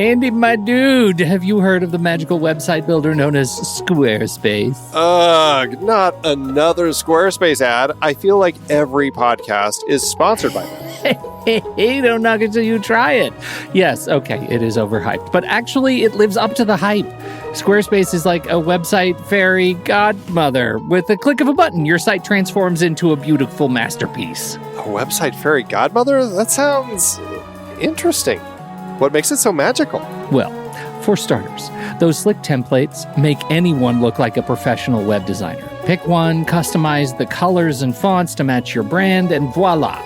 Andy, my dude, have you heard of the magical website builder known as Squarespace? Ugh, not another Squarespace ad. I feel like every podcast is sponsored by them. Hey, don't knock it till you try it. Yes, okay, it is overhyped, but actually it lives up to the hype. Squarespace is like a website fairy godmother. With a click of a button, your site transforms into a beautiful masterpiece. A website fairy godmother? That sounds interesting. What makes it so magical? Well, for starters, those slick templates make anyone look like a professional web designer. Pick one, customize the colors and fonts to match your brand, and voila.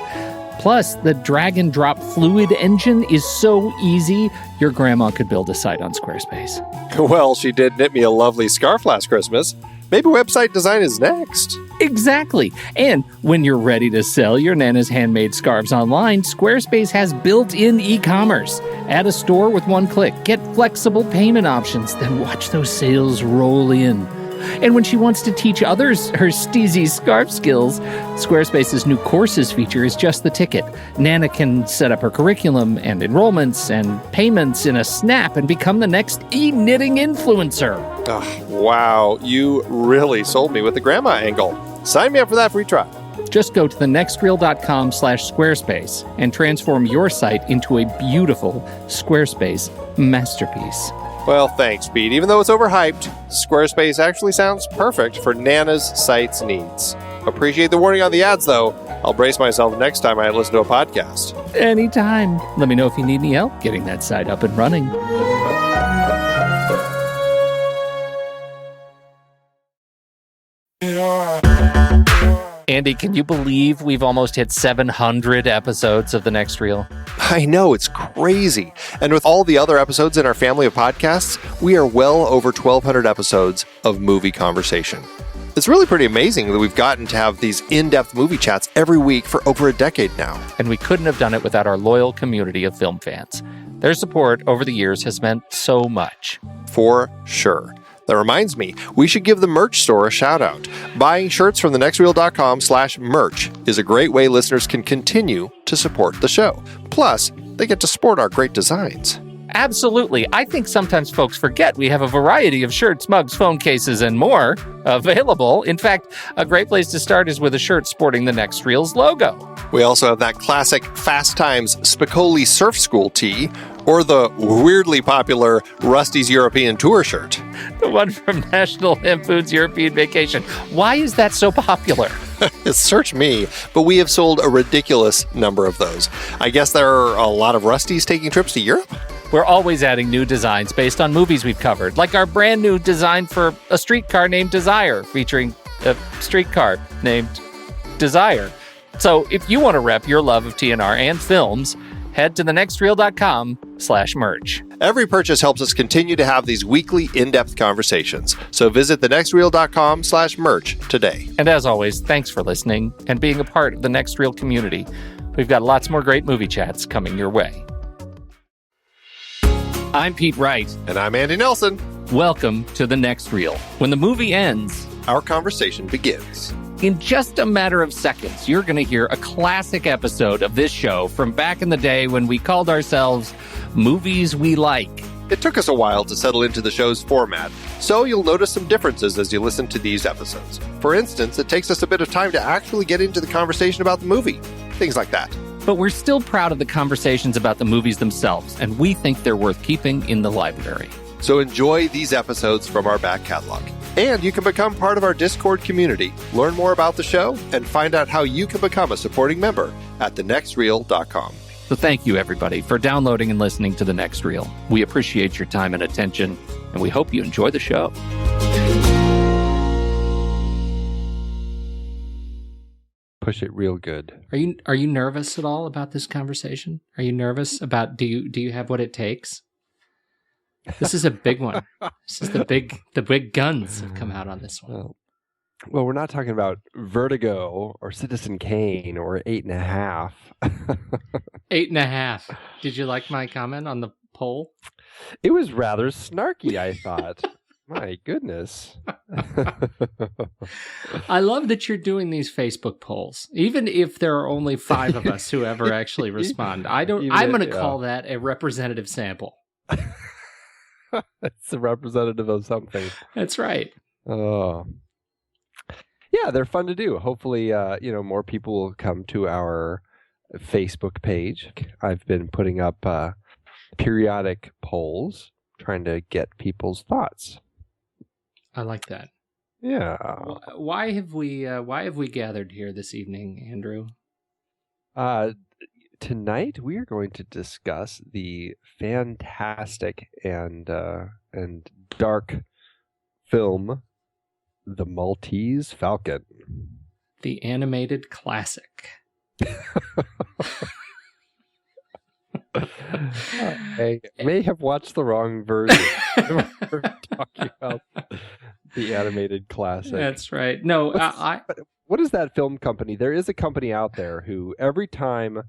Plus, the drag and drop fluid engine is so easy, your grandma could build a site on Squarespace. Well, she did knit me a lovely scarf last Christmas. Maybe website design is next. Exactly. And when you're ready to sell your Nana's handmade scarves online, Squarespace has built-in e-commerce. Add a store with one click. Get flexible payment options. Then watch those sales roll in. And when she wants to teach others her steezy scarf skills, Squarespace's new courses feature is just the ticket. Nana can set up her curriculum and enrollments and payments in a snap and become the next e-knitting influencer. Oh, wow, you really sold me with the grandma angle. Sign me up for that free trial. Just go to thenextreel.com/Squarespace and transform your site into a beautiful Squarespace masterpiece. Well, thanks, Pete. Even though it's overhyped, Squarespace actually sounds perfect for Nana's site's needs. Appreciate the warning on the ads, though. I'll brace myself next time I listen to a podcast. Anytime. Let me know if you need any help getting that site up and running. Andy, can you believe we've almost hit 700 episodes of The Next Reel? I know, it's crazy. And with all the other episodes in our family of podcasts, we are well over 1,200 episodes of movie conversation. It's really pretty amazing that we've gotten to have these in-depth movie chats every week for over a decade now. And we couldn't have done it without our loyal community of film fans. Their support over the years has meant so much. For sure. That reminds me, we should give the merch store a shout out. Buying shirts from thenextreel.com/merch is a great way listeners can continue to support the show. Plus, they get to sport our great designs. Absolutely. I think sometimes folks forget we have a variety of shirts, mugs, phone cases, and more available. In fact, a great place to start is with a shirt sporting the Next Reel's logo. We also have that classic Fast Times Spicoli Surf School tee, or the weirdly popular Rusty's European Tour shirt. The one from National Lampoon's European Vacation. Why is that so popular? Search me, but we have sold a ridiculous number of those. I guess there are a lot of Rustys taking trips to Europe? We're always adding new designs based on movies we've covered, like our brand new design for a streetcar named Desire, featuring a streetcar named Desire. So if you want to rep your love of TNR and films, head to thenextreel.com/merch. Every purchase helps us continue to have these weekly in-depth conversations. So visit thenextreel.com/merch today. And as always, thanks for listening and being a part of the Next Reel community. We've got lots more great movie chats coming your way. I'm Pete Wright. And I'm Andy Nelson. Welcome to The Next Reel. When the movie ends, our conversation begins. In just a matter of seconds, you're going to hear a classic episode of this show from back in the day when we called ourselves Movies We Like. It took us a while to settle into the show's format, so you'll notice some differences as you listen to these episodes. For instance, it takes us a bit of time to actually get into the conversation about the movie. Things like that. But we're still proud of the conversations about the movies themselves, and we think they're worth keeping in the library. So enjoy these episodes from our back catalog. And you can become part of our Discord community, learn more about the show, and find out how you can become a supporting member at thenextreel.com. So thank you, everybody, for downloading and listening to The Next Reel. We appreciate your time and attention, and we hope you enjoy the show. Push it real good. Are you nervous at all about this conversation? Are you nervous about do you have what it takes? This is a big one. This is the big guns have come out on this one. Well, we're not talking about Vertigo or Citizen Kane or 8.5. 8.5. Did you like my comment on the poll? It was rather snarky, I thought. My goodness. I love that you're doing these Facebook polls, even if there are only 5 of us who ever actually respond. I'm going to call that a representative sample. It's a representative of something. That's right. Oh. Yeah, they're fun to do. Hopefully, more people will come to our Facebook page. I've been putting up periodic polls, trying to get people's thoughts. I like that. Yeah. Why have we gathered here this evening, Andrew? Tonight we are going to discuss the fantastic and dark film, The Maltese Falcon. The animated classic. I may have watched the wrong version. We're talking about the animated classic. That's right. No, What is that film company? There is a company out there who every time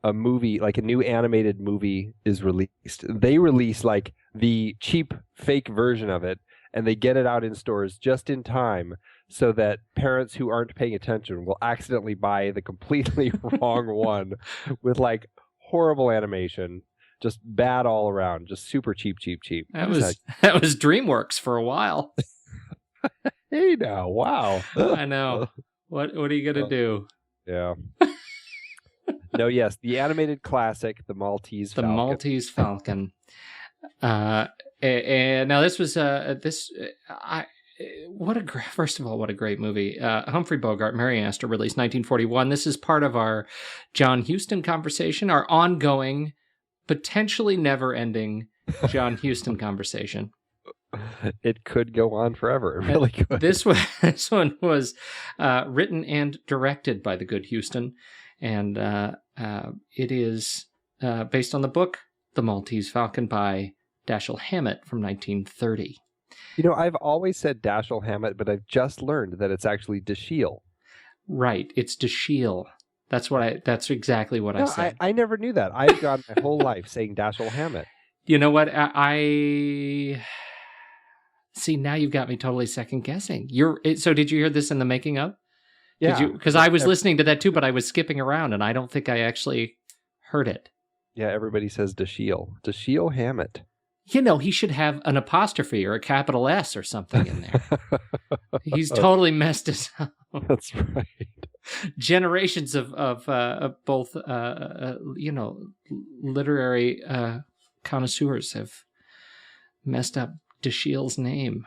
a movie, like a new animated movie is released, they release like the cheap fake version of it, and they get it out in stores just in time so that parents who aren't paying attention will accidentally buy the completely wrong one with like horrible animation, just bad all around, just super cheap. That was DreamWorks for a while. Hey now, wow. I know. What are you gonna do? Yeah. No, yes, the animated classic, The Maltese Falcon. The Maltese Falcon. And now this was first of all, what a great movie. Humphrey Bogart, Mary Astor, released 1941. This is part of our John Huston conversation, our ongoing, potentially never-ending John Huston conversation. It could go on forever. It really could. This one was written and directed by the good Huston, and it is based on the book The Maltese Falcon by Dashiell Hammett from 1930. I've always said Dashiell Hammett, but I've just learned that it's actually Dashiell. Right, it's Dashiell. That's exactly what I said. I never knew that. I've gone my whole life saying Dashiell Hammett. You know what? I see, now you've got me totally second guessing. So did you hear this in the making of? Yeah. Because I was listening to that too, but I was skipping around and I don't think I actually heard it. Yeah, everybody says Dashiell. Dashiell Hammett. He should have an apostrophe or a capital S or something in there. He's totally messed us up. That's right. Generations of both, literary connoisseurs have messed up Dashiell's name.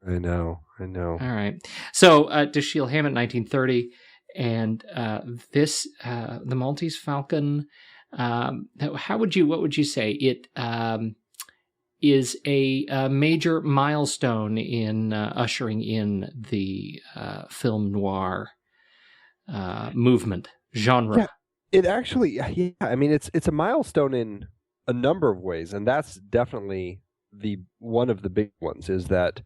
I know. All right. So Dashiell Hammett, 1930, and this, The Maltese Falcon. What would you say? It is a major milestone in ushering in the film noir movement genre. Yeah, it actually, I mean, it's a milestone in a number of ways, and that's definitely one of the big ones. Is that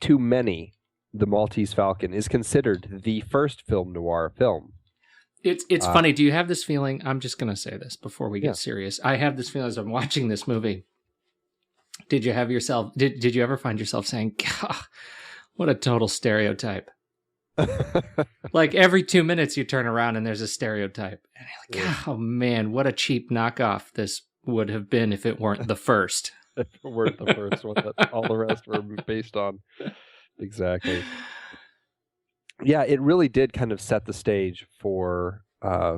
to many, The Maltese Falcon is considered the first film noir film. It's funny. Do you have this feeling? I'm just going to say this before we get serious. I have this feeling as I'm watching this movie. Did you ever find yourself saying, God, what a total stereotype? Like every 2 minutes you turn around and there's a stereotype. And you're like, oh man, what a cheap knockoff this would have been if it weren't the first. If it weren't the first one that all the rest were based on. Exactly. Yeah, it really did kind of set the stage for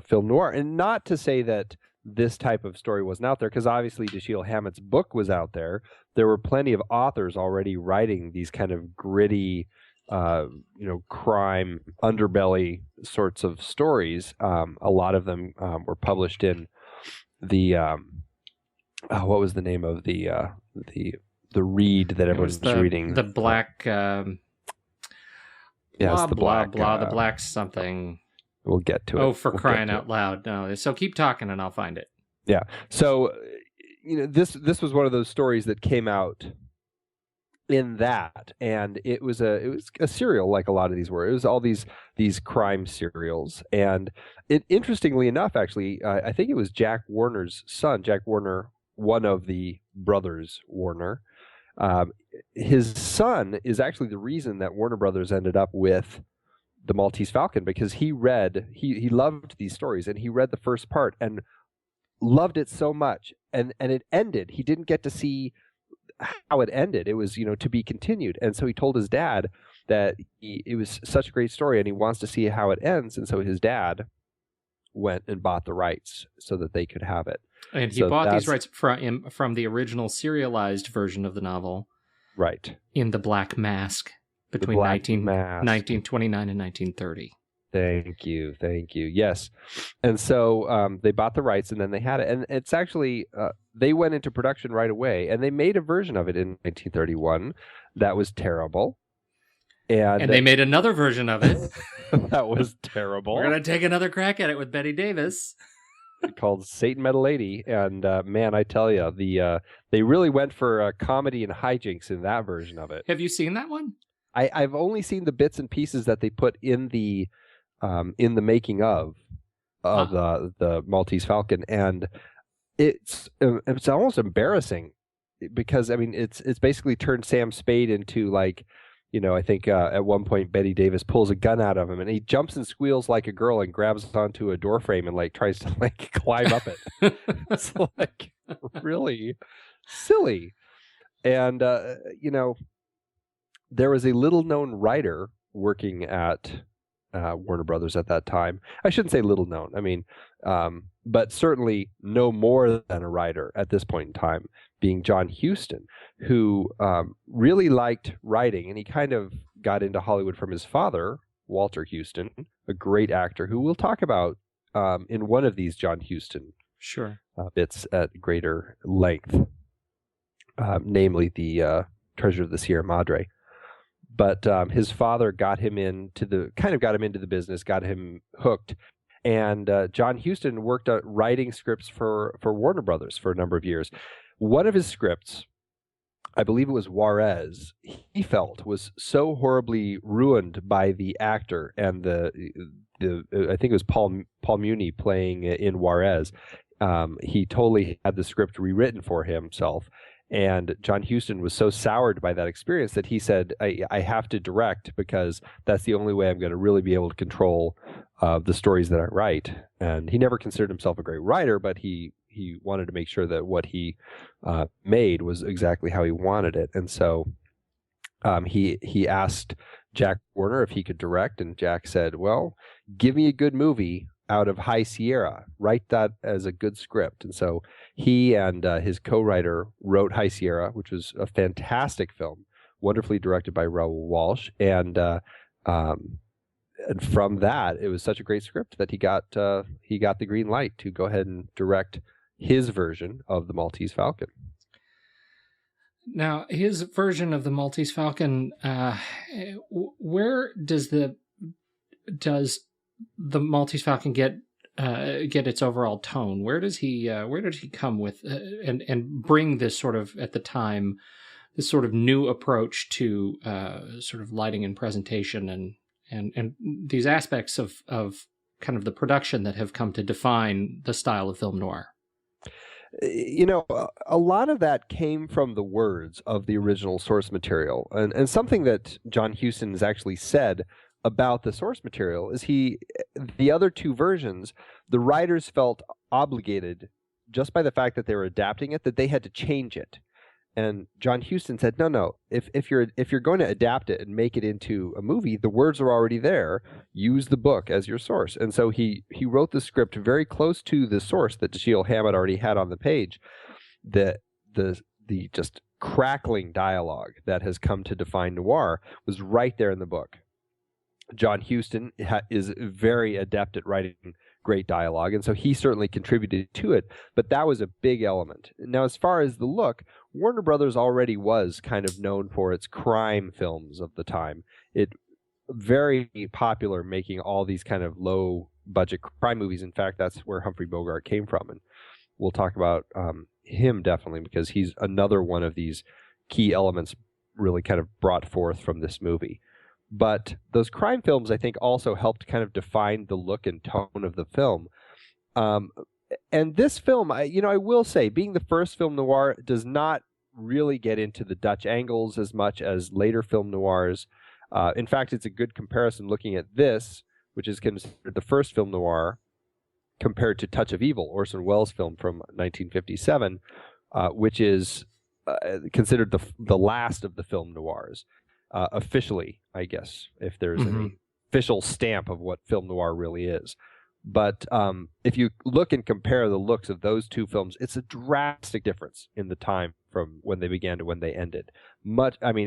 film noir. And not to say that this type of story wasn't out there, because obviously Dashiell Hammett's book was out there. There were plenty of authors already writing these kind of gritty, crime underbelly sorts of stories. A lot of them were published in the what was the name of the read that everyone was reading? The black. Yes, the black. The black something. We'll get to it. Oh, for crying out loud! No, so keep talking and I'll find it. Yeah. So, this was one of those stories that came out in that, and it was a serial, like a lot of these were. It was all these crime serials, and interestingly enough, actually, I think it was Jack Warner's son, Jack Warner, one of the brothers Warner. His son is actually the reason that Warner Brothers ended up with The Maltese Falcon, because he loved these stories, and he read the first part and loved it so much, and it ended. He didn't get to see how it ended. It was, to be continued. And so he told his dad that it was such a great story and he wants to see how it ends. And so his dad went and bought the rights so that they could have it. And he bought these rights from the original serialized version of the novel. Right. In The Black Mask between 1929 and 1930. Thank you. Yes. And so they bought the rights and then they had it. And it's actually, they went into production right away and they made a version of it in 1931 that was terrible. And they made another version of it. That was terrible. We're going to take another crack at it with Bette Davis. Called Satan Met a Lady. And man, I tell you, they really went for comedy and hijinks in that version of it. Have you seen that one? I've only seen the bits and pieces that they put in the making of the Maltese Falcon, and it's almost embarrassing because I mean it's basically turned Sam Spade into like, I think at one point Bette Davis pulls a gun out of him and he jumps and squeals like a girl and grabs onto a door frame and like tries to like climb up it. It's like really silly, and there was a little known writer working at Warner Brothers at that time. I shouldn't say little known. I mean, but certainly no more than a writer at this point in time, being John Huston, who really liked writing, and he kind of got into Hollywood from his father, Walter Huston, a great actor who we'll talk about in one of these John Huston bits at greater length, namely the Treasure of the Sierra Madre. But his father got him into the business, got him hooked. And John Huston worked on writing scripts for Warner Brothers for a number of years. One of his scripts, I believe it was Juarez, he felt was so horribly ruined by the actor and the I think it was Paul Muni playing in Juarez. He totally had the script rewritten for himself. And John Huston was so soured by that experience that he said, I have to direct because that's the only way I'm going to really be able to control the stories that I write. And he never considered himself a great writer, but he wanted to make sure that what he made was exactly how he wanted it. And so he asked Jack Warner if he could direct, and Jack said, well, give me a good movie out of High Sierra, write that as a good script. And so he and his co-writer wrote High Sierra, which was a fantastic film, wonderfully directed by Raoul Walsh. And from that, it was such a great script that he got the green light to go ahead and direct his version of the Maltese Falcon. Now, his version of the Maltese Falcon, where does the Maltese Falcon get its overall tone? Where did he come with and bring this sort of, at the time, this sort of new approach to sort of lighting and presentation and these aspects of kind of the production that have come to define the style of film noir? A lot of that came from the words of the original source material, and something that John Huston has actually said about the source material is the other two versions, the writers felt obligated just by the fact that they were adapting it, that they had to change it. And John Huston said, no, if you're going to adapt it and make it into a movie, the words are already there. Use the book as your source. And so he wrote the script very close to the source that Dashiell Hammett already had on the page. The just crackling dialogue that has come to define noir was right there in the book. John Huston is very adept at writing great dialogue, and so he certainly contributed to it, but that was a big element. Now, as far as the look, Warner Brothers already was kind of known for its crime films of the time. It very popular making all these kind of low-budget crime movies. In fact, that's where Humphrey Bogart came from, and we'll talk about him definitely because he's another one of these key elements really kind of brought forth from this movie. But those crime films, I think, also helped kind of define the look and tone of the film. And this film, I will say, being the first film noir, does not really get into the Dutch angles as much as later film noirs. In fact, it's a good comparison looking at this, which is considered the first film noir, compared to Touch of Evil, Orson Welles' film from 1957, which is considered the last of the film noirs, officially, I guess, if there's any official stamp of what film noir really is. But if you look and compare the looks of those two films, it's a drastic difference in the time from when they began to when they ended.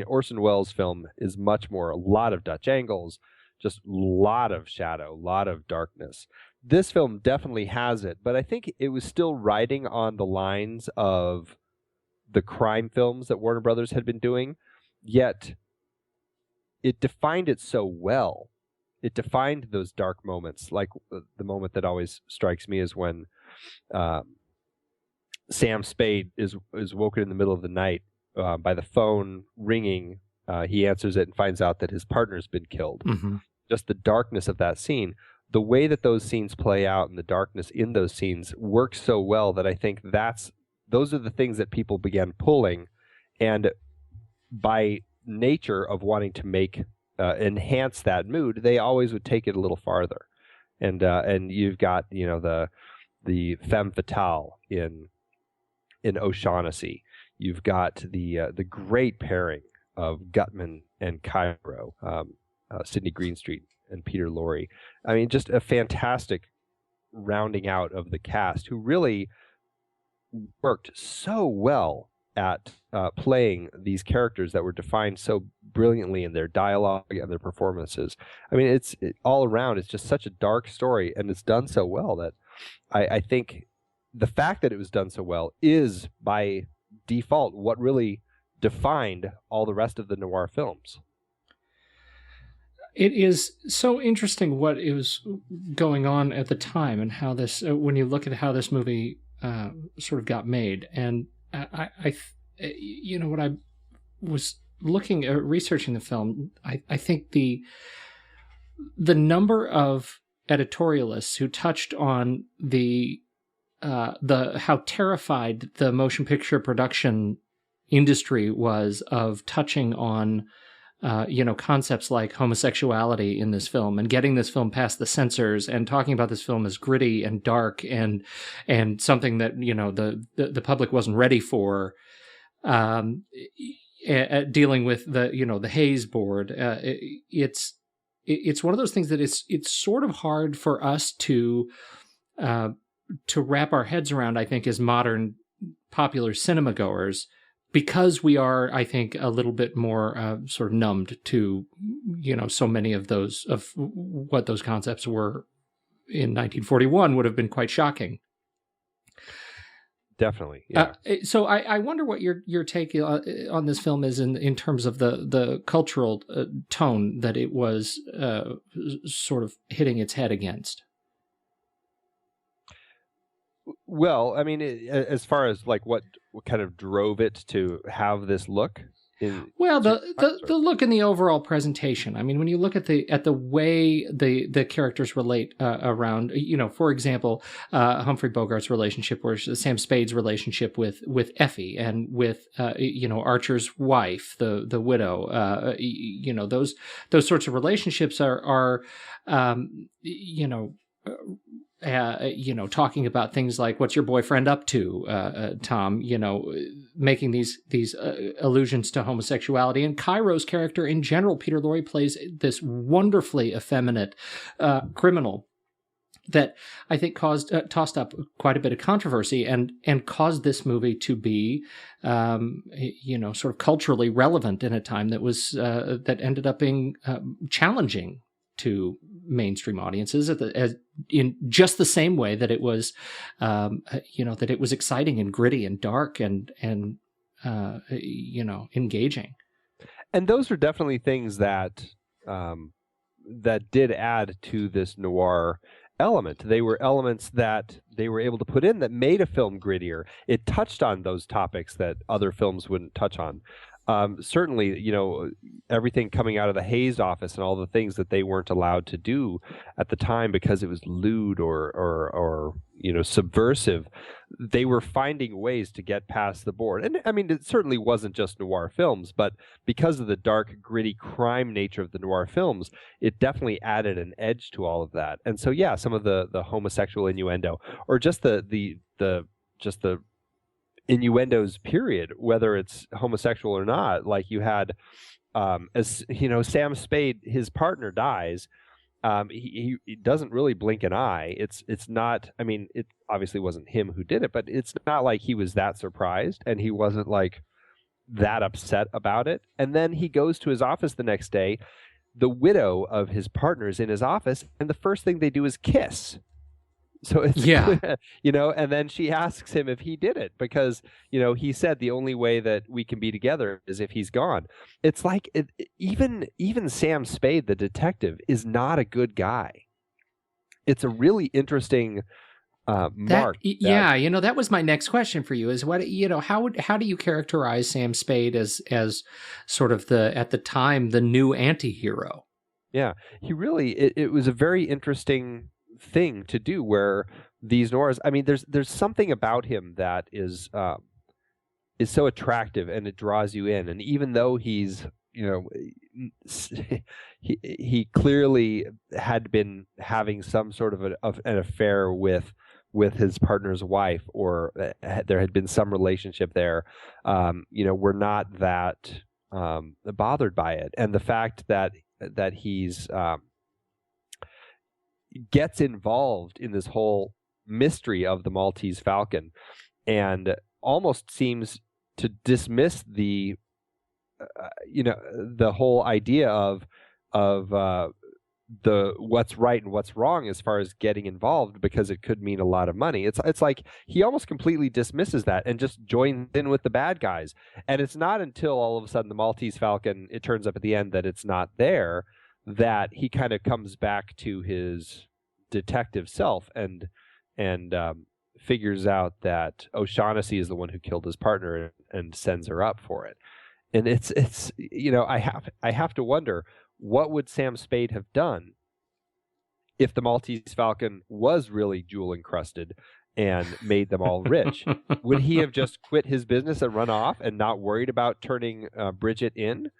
Orson Welles' film is much more a lot of Dutch angles, just a lot of shadow, a lot of darkness. This film definitely has it, but I think it was still riding on the lines of the crime films that Warner Brothers had been doing, yet it defined it so well. It defined those dark moments, like the moment that always strikes me is when Sam Spade is woken in the middle of the night by the phone ringing. He answers it and finds out that his partner's been killed. Just the darkness of that scene, the way that those scenes play out and the darkness in those scenes works so well that I think those are the things that people began pulling, and by nature of wanting to make enhance that mood, they always would take it a little farther. And you've got the femme fatale in O'Shaughnessy. You've got the great pairing of Gutman and Cairo, Sidney Greenstreet and Peter Lorre. I mean, just a fantastic rounding out of the cast who really worked so well at playing these characters that were defined so brilliantly in their dialogue and their performances. I mean, all around, it's just such a dark story, and it's done so well that I think the fact that it was done so well is, by default, what really defined all the rest of the noir films. It is so interesting what it was going on at the time, and how this, when you look at how this movie sort of got made. And when I was looking at researching the film, I think the number of editorialists who touched on the how terrified the motion picture production industry was of touching on concepts like homosexuality in this film, and getting this film past the censors, and talking about this film as gritty and dark and something that the public wasn't ready for, dealing with the Hays Board. It's one of those things that it's sort of hard for us to wrap our heads around, I think, as modern popular cinema goers, because we are, I think, a little bit more sort of numbed to, so many of what those concepts were in 1941 would have been quite shocking. Definitely, yeah. So I wonder what your take on this film is in terms of the cultural tone that it was sort of hitting its head against. Well, I mean, as far as like what kind of drove it to have this look? The look and the overall presentation. I mean, when you look at the way the characters relate around, for example, Humphrey Bogart's relationship, or Sam Spade's relationship with Effie, and with Archer's wife, the widow. Those sorts of relationships are talking about things like, what's your boyfriend up to, Tom, making these allusions to homosexuality. And Cairo's character in general, Peter Lorre, plays this wonderfully effeminate criminal that I think tossed up quite a bit of controversy, and caused this movie to be, sort of culturally relevant in a time that was that ended up being challenging to mainstream audiences, in just the same way that it was, that it was exciting and gritty and dark and engaging. And those are definitely things that that did add to this noir element. They were elements that they were able to put in that made a film grittier. It touched on those topics that other films wouldn't touch on. Certainly, everything coming out of the Hays office and all the things that they weren't allowed to do at the time because it was lewd or subversive, they were finding ways to get past the board. And I mean, it certainly wasn't just noir films, but because of the dark, gritty crime nature of the noir films, it definitely added an edge to all of that. And so, yeah, some of the homosexual innuendo, or just the innuendos, period, whether it's homosexual or not. Like you had, as you know, Sam Spade, his partner dies. He doesn't really blink an eye. It's not. I mean, it obviously wasn't him who did it, but it's not like he was that surprised, and he wasn't like that upset about it. And then he goes to his office the next day. The widow of his partner is in his office, and the first thing they do is kiss. So it's you know, and then she asks him if he did it because, you know, he said the only way that we can be together is if he's gone. It's like even Sam Spade, the detective, is not a good guy. It's a really interesting mark. Yeah, you know, that was my next question for you is what, you know, how do you characterize Sam Spade as sort of at the time, the new anti-hero? Yeah, he really, it was a very interesting thing to do where these noirs, I mean, there's something about him that is so attractive and it draws you in. And even though he's, you know, he clearly had been having some sort of an affair with his partner's wife, or there had been some relationship there, you know, we're not that bothered by it. And the fact that he's gets involved in this whole mystery of the Maltese Falcon and almost seems to dismiss the you know, the whole idea of the what's right and what's wrong as far as getting involved, because it could mean a lot of money. It's like he almost completely dismisses that and just joins in with the bad guys. And it's not until all of a sudden the Maltese Falcon, it turns up at the end that it's not there, that he kind of comes back to his detective self and figures out that O'Shaughnessy is the one who killed his partner and sends her up for it. And it's you know, I have to wonder, what would Sam Spade have done if the Maltese Falcon was really jewel encrusted and made them all rich? Would he have just quit his business and run off and not worried about turning Bridget in?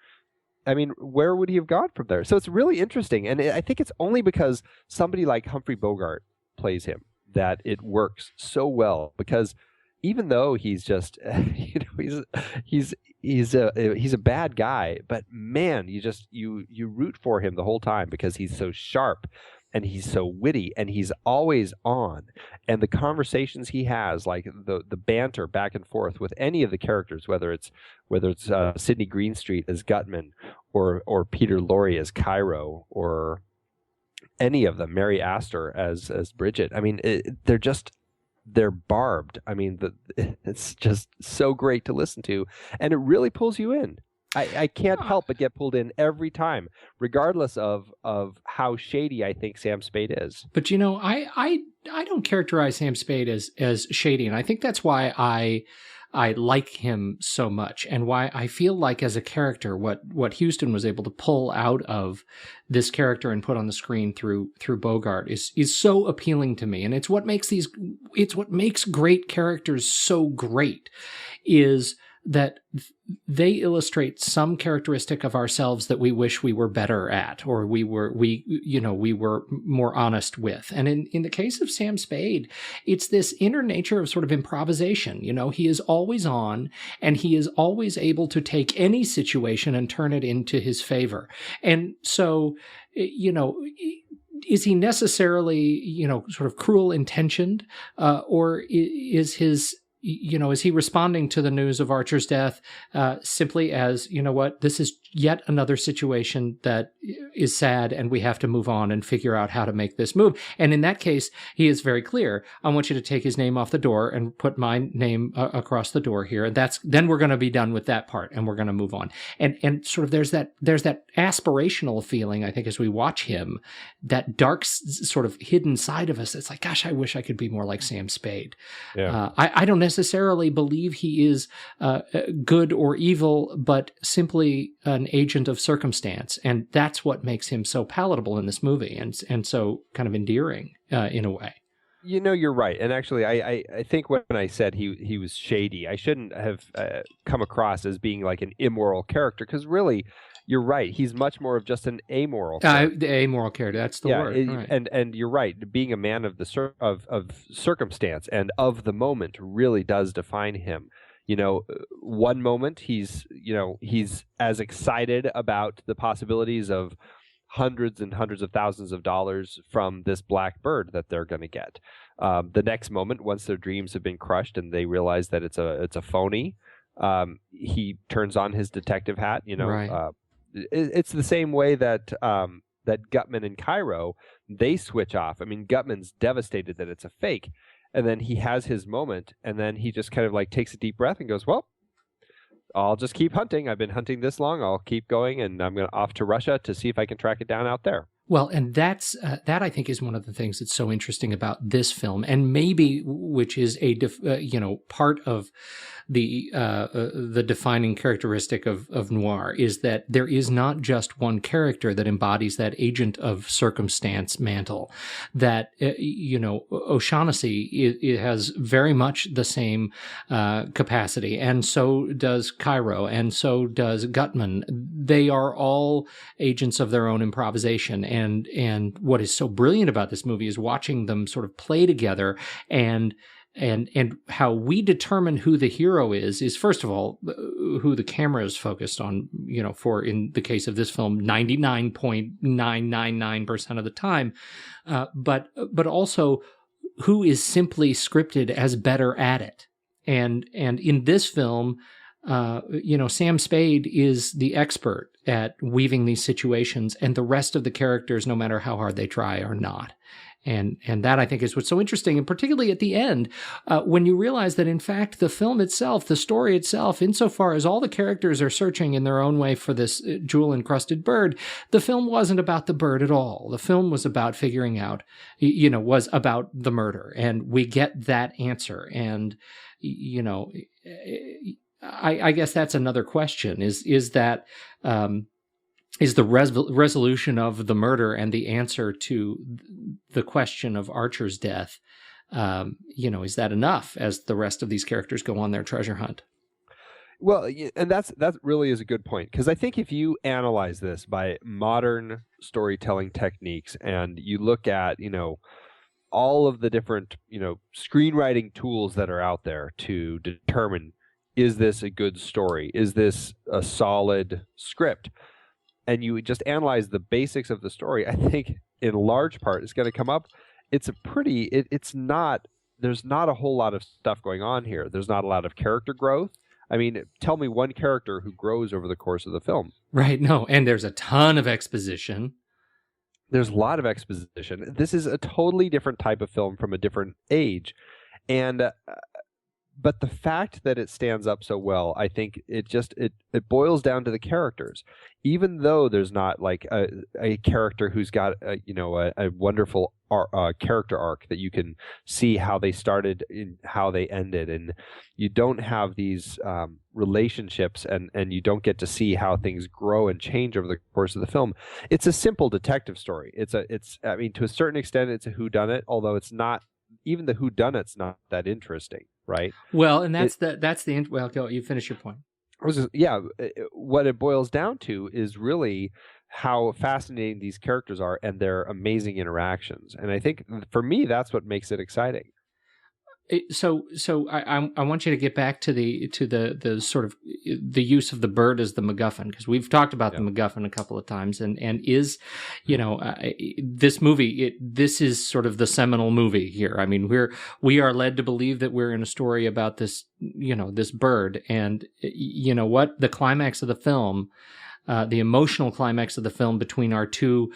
I mean, where would he have gone from there? So it's really interesting. And I think it's only because somebody like Humphrey Bogart plays him that it works so well, because even though he's just, you know, he's a bad guy, but man, you root for him the whole time because he's so sharp and he's so witty and he's always on. And the conversations he has, like the banter back and forth with any of the characters, whether it's Sidney Greenstreet as Gutman or Peter Lorre as Cairo, or any of them, Mary Astor as Bridget. I mean, they're barbed. I mean, it's just so great to listen to, and it really pulls you in. I can't help but get pulled in every time, regardless of how shady I think Sam Spade is. But you know, I don't characterize Sam Spade as shady, and I think that's why I like him so much, and why I feel like as a character, what Huston was able to pull out of this character and put on the screen through Bogart is so appealing to me, and it's what makes great characters so great, is that they illustrate some characteristic of ourselves that we wish we were better at, or we were more honest with. And in the case of Sam Spade, it's this inner nature of sort of improvisation. You know, he is always on, and he is always able to take any situation and turn it into his favor. And so, you know, is he necessarily, you know, sort of cruel intentioned, or is he responding to the news of Archer's death simply as, you know what, this is yet another situation that is sad and we have to move on and figure out how to make this move? And in that case, he is very clear. I want you to take his name off the door and put my name across the door here. And then we're going to be done with that part and we're going to move on. And sort of there's that aspirational feeling, I think, as we watch him, that dark sort of hidden side of us. It's like, gosh, I wish I could be more like Sam Spade. Yeah. I don't necessarily believe he is good or evil, but simply an agent of circumstance, and that's what makes him so palatable in this movie, and so kind of endearing in a way. You're right. And actually, I think when I said he was shady, I shouldn't have come across as being like an immoral character, because really, you're right. He's much more of just an amoral character. The amoral character, that's the word. Right. And you're right. Being a man of the of circumstance and of the moment really does define him. One moment he's as excited about the possibilities of hundreds and hundreds of thousands of dollars from this black bird that they're going to get. The next moment, once their dreams have been crushed and they realize that it's a phony, he turns on his detective hat. Right. It's the same way that that Gutman and Cairo, they switch off. I mean, Gutman's devastated that it's a fake, and then he has his moment, and then he just kind of like takes a deep breath and goes, well, I'll just keep hunting. I've been hunting this long. I'll keep going, and I'm going off to Russia to see if I can track it down out there. Well, and that I think is one of the things that's so interesting about this film, and maybe which is a part of the defining characteristic of noir, is that there is not just one character that embodies that agent of circumstance mantle. That O'Shaughnessy it has very much the same capacity, and so does Cairo, and so does Gutman. They are all agents of their own improvisation. And what is so brilliant about this movie is watching them sort of play together, and how we determine who the hero is first of all who the camera is focused on, for, in the case of this film, 99.999% of the time, but also who is simply scripted as better at it. And in this film, Sam Spade is the expert at weaving these situations, and the rest of the characters, no matter how hard they try, are not. And that, I think, is what's so interesting, and particularly at the end, when you realize that, in fact, the film itself, the story itself, insofar as all the characters are searching in their own way for this jewel-encrusted bird, the film wasn't about the bird at all. The film was about figuring out, was about the murder, and we get that answer. And, I guess that's another question, is that is the resolution of the murder and the answer to the question of Archer's death, is that enough as the rest of these characters go on their treasure hunt? Well, and that really is a good point, because I think if you analyze this by modern storytelling techniques and you look at, all of the different, screenwriting tools that are out there to determine, is this a good story? Is this a solid script? And you just analyze the basics of the story, I think in large part it's going to come up. There's not a whole lot of stuff going on here. There's not a lot of character growth. I mean, tell me one character who grows over the course of the film. Right, no, and there's a ton of exposition. There's a lot of exposition. This is a totally different type of film from a different age. And but the fact that it stands up so well, I think it boils down to the characters. Even though there's not like a character who's got a wonderful character arc that you can see how they started and how they ended, and you don't have these relationships, and you don't get to see how things grow and change over the course of the film. It's a simple detective story. To a certain extent, it's a whodunit, although it's not. Even the whodunit's not that interesting, right? Well, and well, go. You finish your point. What it boils down to is really how fascinating these characters are and their amazing interactions. And I think for me, that's what makes it exciting. So I want you to get back to the sort of the use of the bird as the MacGuffin, because we've talked about the MacGuffin a couple of times, and is this movie, this is sort of the seminal movie here. I mean, we are led to believe that we're in a story about this this bird, and what the climax of the film. The emotional climax of the film between our two,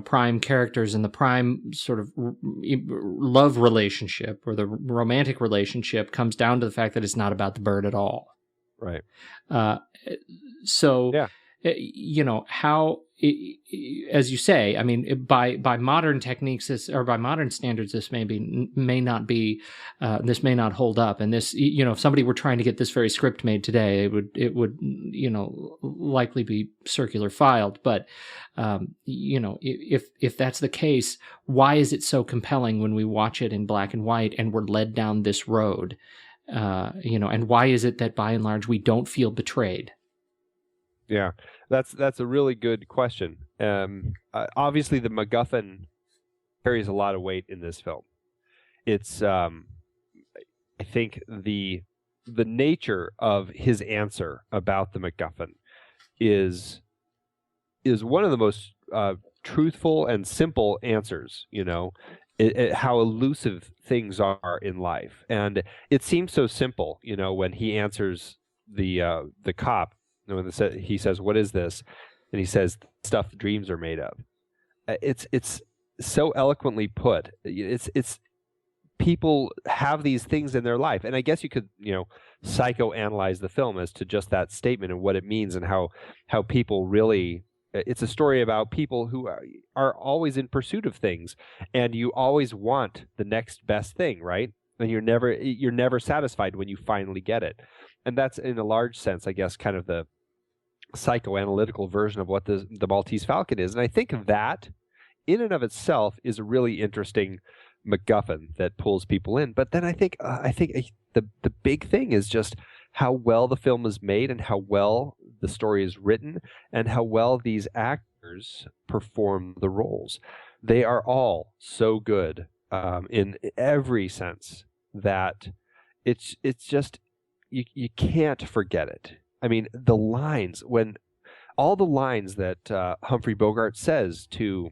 prime characters and the prime sort of love relationship or the romantic relationship comes down to the fact that it's not about the bird at all. Right. How as you say, I mean, by modern techniques, or by modern standards, this may not be, this may not hold up. And this, if somebody were trying to get this very script made today, it would likely be circular filed. But if that's the case, why is it so compelling when we watch it in black and white and we're led down this road? And why is it that by and large we don't feel betrayed? Yeah, that's a really good question. Obviously, the MacGuffin carries a lot of weight in this film. It's, I think, the nature of his answer about the MacGuffin is one of the most truthful and simple answers. How elusive things are in life, and it seems so simple. When he answers the cop. When he says, "What is this?" and he says, "Stuff dreams are made of." It's so eloquently put. It's people have these things in their life, and I guess you could psychoanalyze the film as to just that statement and what it means, and how people really. It's a story about people who are always in pursuit of things, and you always want the next best thing, right? And you're never satisfied when you finally get it, and that's in a large sense, I guess, kind of the psychoanalytical version of what the Maltese Falcon is. And I think that in and of itself is a really interesting MacGuffin that pulls people in. But then I think the big thing is just how well the film is made and how well the story is written and how well these actors perform the roles. They are all so good in every sense that it's just you can't forget it. I mean, all the lines that Humphrey Bogart says to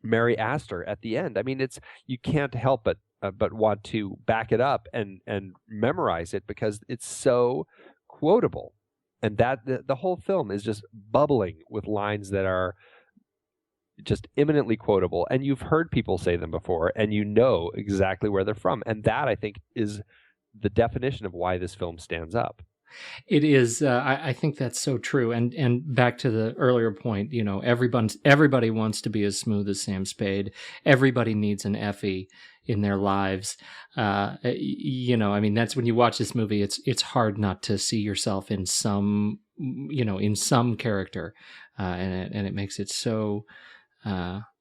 Mary Astor at the end. I mean, you can't help but want to back it up and memorize it because it's so quotable, and that the whole film is just bubbling with lines that are just eminently quotable, and you've heard people say them before, and you know exactly where they're from, and that I think is the definition of why this film stands up. It is. I think that's so true. And back to the earlier point, everybody wants to be as smooth as Sam Spade. Everybody needs an Effie in their lives. I mean, that's when you watch this movie. It's hard not to see yourself in some character, and it makes it so.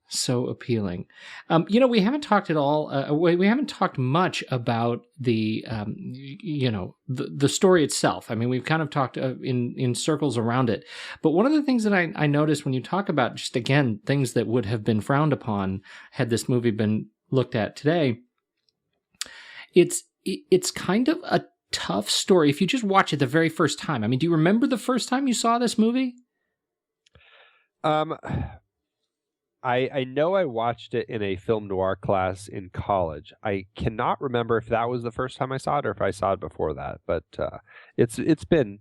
So appealing. We haven't talked at all. We haven't talked much about the story itself. I mean, we've kind of talked in circles around it. But one of the things that I noticed when you talk about just again things that would have been frowned upon had this movie been looked at today, it's kind of a tough story if you just watch it the very first time. I mean, do you remember the first time you saw this movie? I know I watched it in a film noir class in college. I cannot remember if that was the first time I saw it or if I saw it before that. But it's been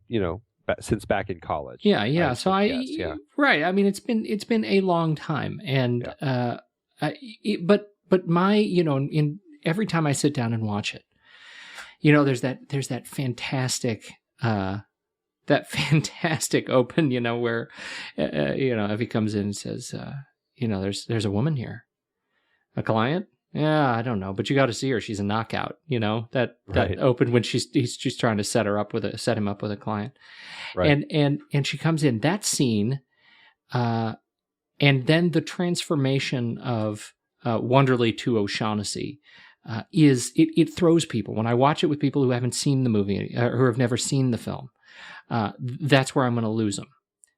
since back in college. Yeah. So right. I mean, it's been a long time, and but my in every time I sit down and watch it, there's that fantastic. That fantastic open, where if he comes in and says. There's a woman here. A client? Yeah, I don't know, but you got to see her. She's a knockout. That open when he's trying to set him up with a client, right? And she comes in that scene, and then the transformation of Wonderly to O'Shaughnessy it throws people. When I watch it with people who haven't seen the movie or who have never seen the film, that's where I'm going to lose them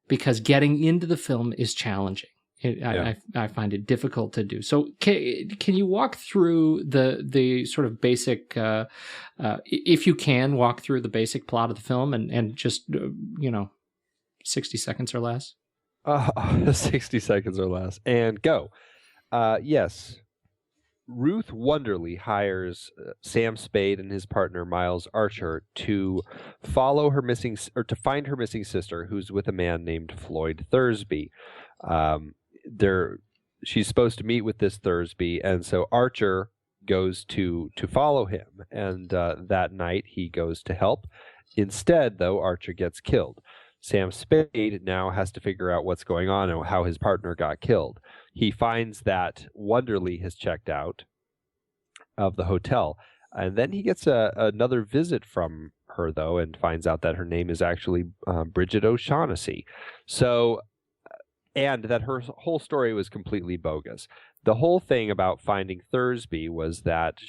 because getting into the film is challenging. I find it difficult to do. So can you walk through the sort of basic, if you can, walk through the basic plot of the film and just, 60 seconds or less? 60 seconds or less. And go. Yes. Ruth Wonderly hires Sam Spade and his partner Miles Archer to follow her missing, or to find her missing sister, who's with a man named Floyd Thursby. She's supposed to meet with this Thursby, and so Archer goes to follow him, and that night he goes to help. Instead, though, Archer gets killed. Sam Spade now has to figure out what's going on and how his partner got killed. He finds that Wonderly has checked out of the hotel, and then he gets another visit from her, though, and finds out that her name is actually Bridget O'Shaughnessy. So, and that her whole story was completely bogus. The whole thing about finding Thursby was that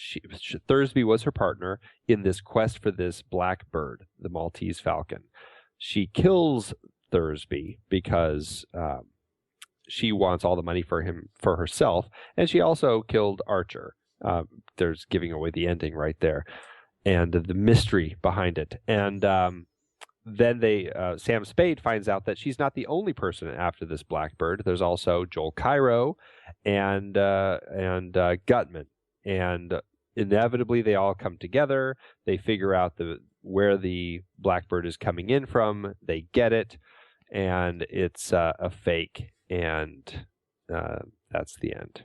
Thursby was her partner in this quest for this black bird, the Maltese Falcon. She kills Thursby because she wants all the money for herself, and she also killed Archer. There's giving away the ending right there, and the mystery behind it. And then Sam Spade finds out that she's not the only person after this blackbird. There's also Joel Cairo and Gutman, and inevitably they all come together. They figure out where the blackbird is coming in from. They get it, and it's a fake, and that's the end.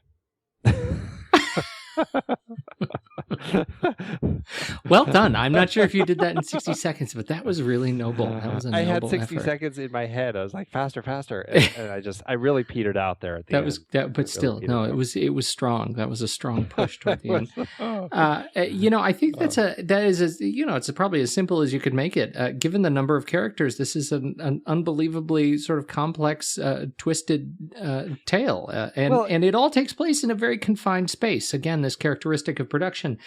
Well done. I'm not sure if you did that in 60 seconds, but that was really noble. That was a I noble had 60 effort. seconds in my head. I was like, faster, faster. And I really petered out there at the end. But still, no, it was strong. That was a strong push toward the end. I think it's probably as simple as you could make it. Given the number of characters, this is an unbelievably sort of complex, twisted tale. And it all takes place in a very confined space. Again, this characteristic of production,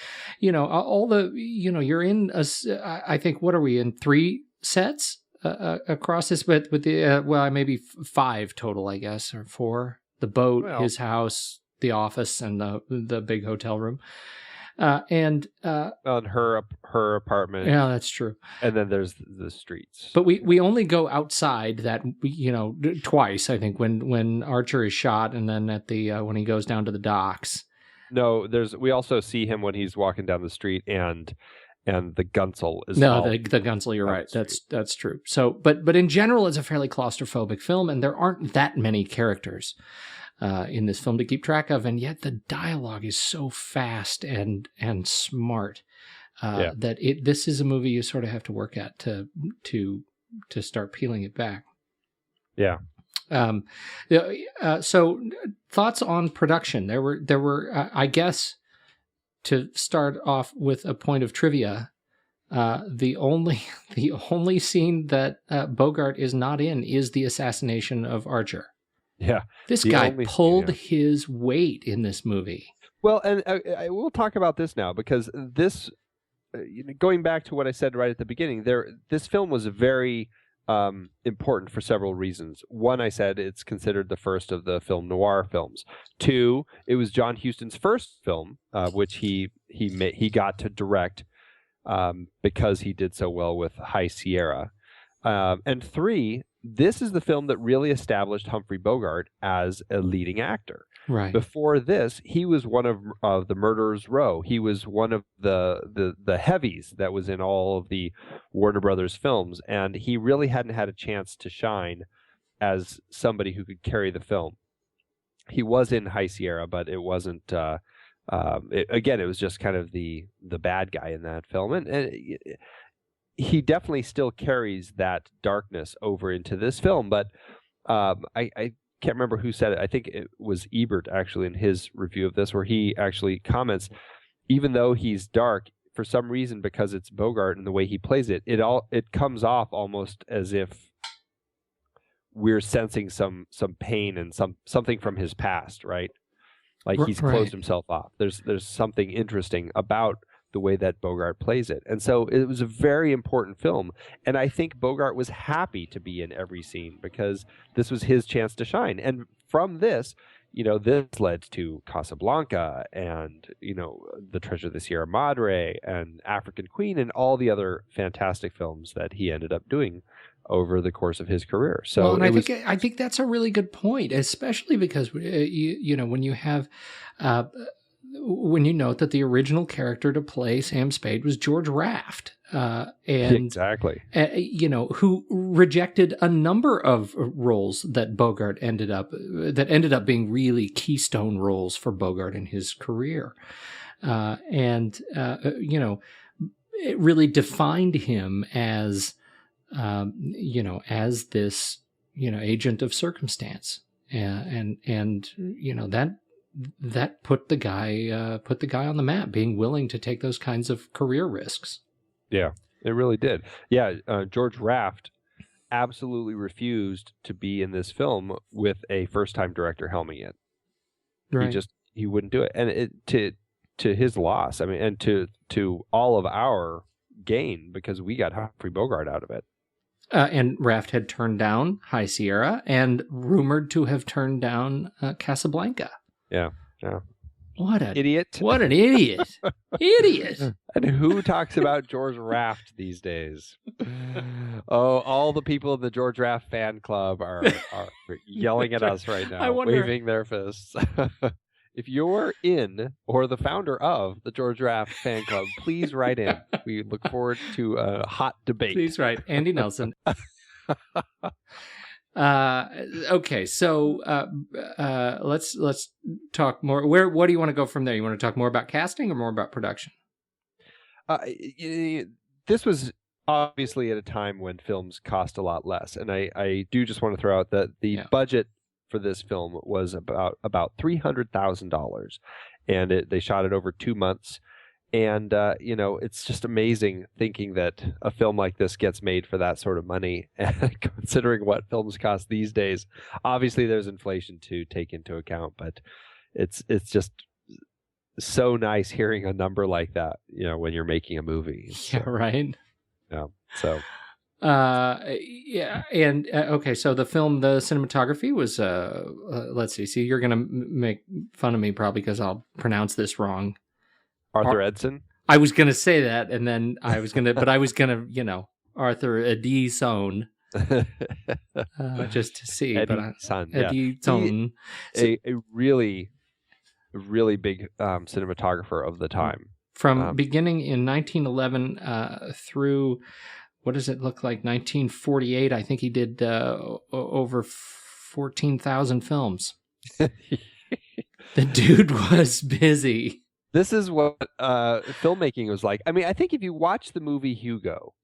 you're in I think, what are we in, 3 sets across this, but with the maybe 5 total, I guess, or 4. The boat, his house, the office, and the big hotel room, and her apartment. Yeah, that's true. And then there's the streets. But we only go outside that twice, I think, when Archer is shot, and then at the when he goes down to the docks. No, we also see him when he's walking down the street, and the Gunsel is the Gunsel. You're right. That's true. So, but in general, it's a fairly claustrophobic film, and there aren't that many characters in this film to keep track of, and yet the dialogue is so fast and smart that this is a movie you sort of have to work at to start peeling it back. Yeah. So thoughts on production? There were I guess, to start off with a point of trivia, the only scene that Bogart is not in is the assassination of Archer. Yeah, this guy pulled his weight in this movie. Well, and I will talk about this now, because this, going back to what I said right at the beginning, this film was very important for several reasons. One, I said it's considered the first of the film noir films. 2, it was John Huston's first film, which he got to direct because he did so well with High Sierra. And 3, this is the film that really established Humphrey Bogart as a leading actor. Right. Before this, he was one of the Murderers Row. He was one of the heavies that was in all of the Warner Brothers films, and he really hadn't had a chance to shine as somebody who could carry the film. He was in High Sierra, but it wasn't. It was just kind of the bad guy in that film, and he definitely still carries that darkness over into this film. But I can't remember who said it. I think it was Ebert, actually, in his review of this, where he actually comments, even though he's dark, for some reason, because it's Bogart and the way he plays it, it comes off almost as if we're sensing some pain and something from his past, right? Like he's closed himself off. There's something interesting about the way that Bogart plays it. And so it was a very important film. And I think Bogart was happy to be in every scene because this was his chance to shine. And from this, this led to Casablanca and, The Treasure of the Sierra Madre and African Queen and all the other fantastic films that he ended up doing over the course of his career. So I think that's a really good point, especially because, when you have... when you note that the original character to play Sam Spade was George Raft, exactly, who rejected a number of roles that Bogart ended up being really keystone roles for Bogart in his career, it really defined him as as this, agent of circumstance, and that put the guy on the map, being willing to take those kinds of career risks. Yeah, it really did. Yeah, George Raft absolutely refused to be in this film with a first-time director helming it. Right. He wouldn't do it, and to his loss. I mean, and to all of our gain, because we got Humphrey Bogart out of it. And Raft had turned down High Sierra, and rumored to have turned down Casablanca. Yeah. What an idiot! What an idiot! Idiot! And who talks about George Raft these days? Oh, all the people in the George Raft fan club are yelling at us right now, waving their fists. If you're in or the founder of the George Raft fan club, please write in. We look forward to a hot debate. Please write Andy Nelson. Okay, so let's talk more. What do you want to go from there? You want to talk more about casting or more about production? This was obviously at a time when films cost a lot less, and I do just want to throw out that the budget for this film was about $300,000, and they shot it over 2 months. And, it's just amazing thinking that a film like this gets made for that sort of money. And considering what films cost these days, obviously there's inflation to take into account, but it's just so nice hearing a number like that, when you're making a movie. So, yeah, right. Yeah. So. And okay, so the cinematography was let's see. you're gonna make fun of me probably because I'll pronounce this wrong. Arthur Edson. I was gonna say that, and then I was gonna Arthur Edison, just to see. Edison, a really big cinematographer of the time. From beginning in 1911 through. What does it look like? 1948. I think he did over 14,000 films. The dude was busy. This is what filmmaking was like. I mean, I think if you watch the movie Hugo,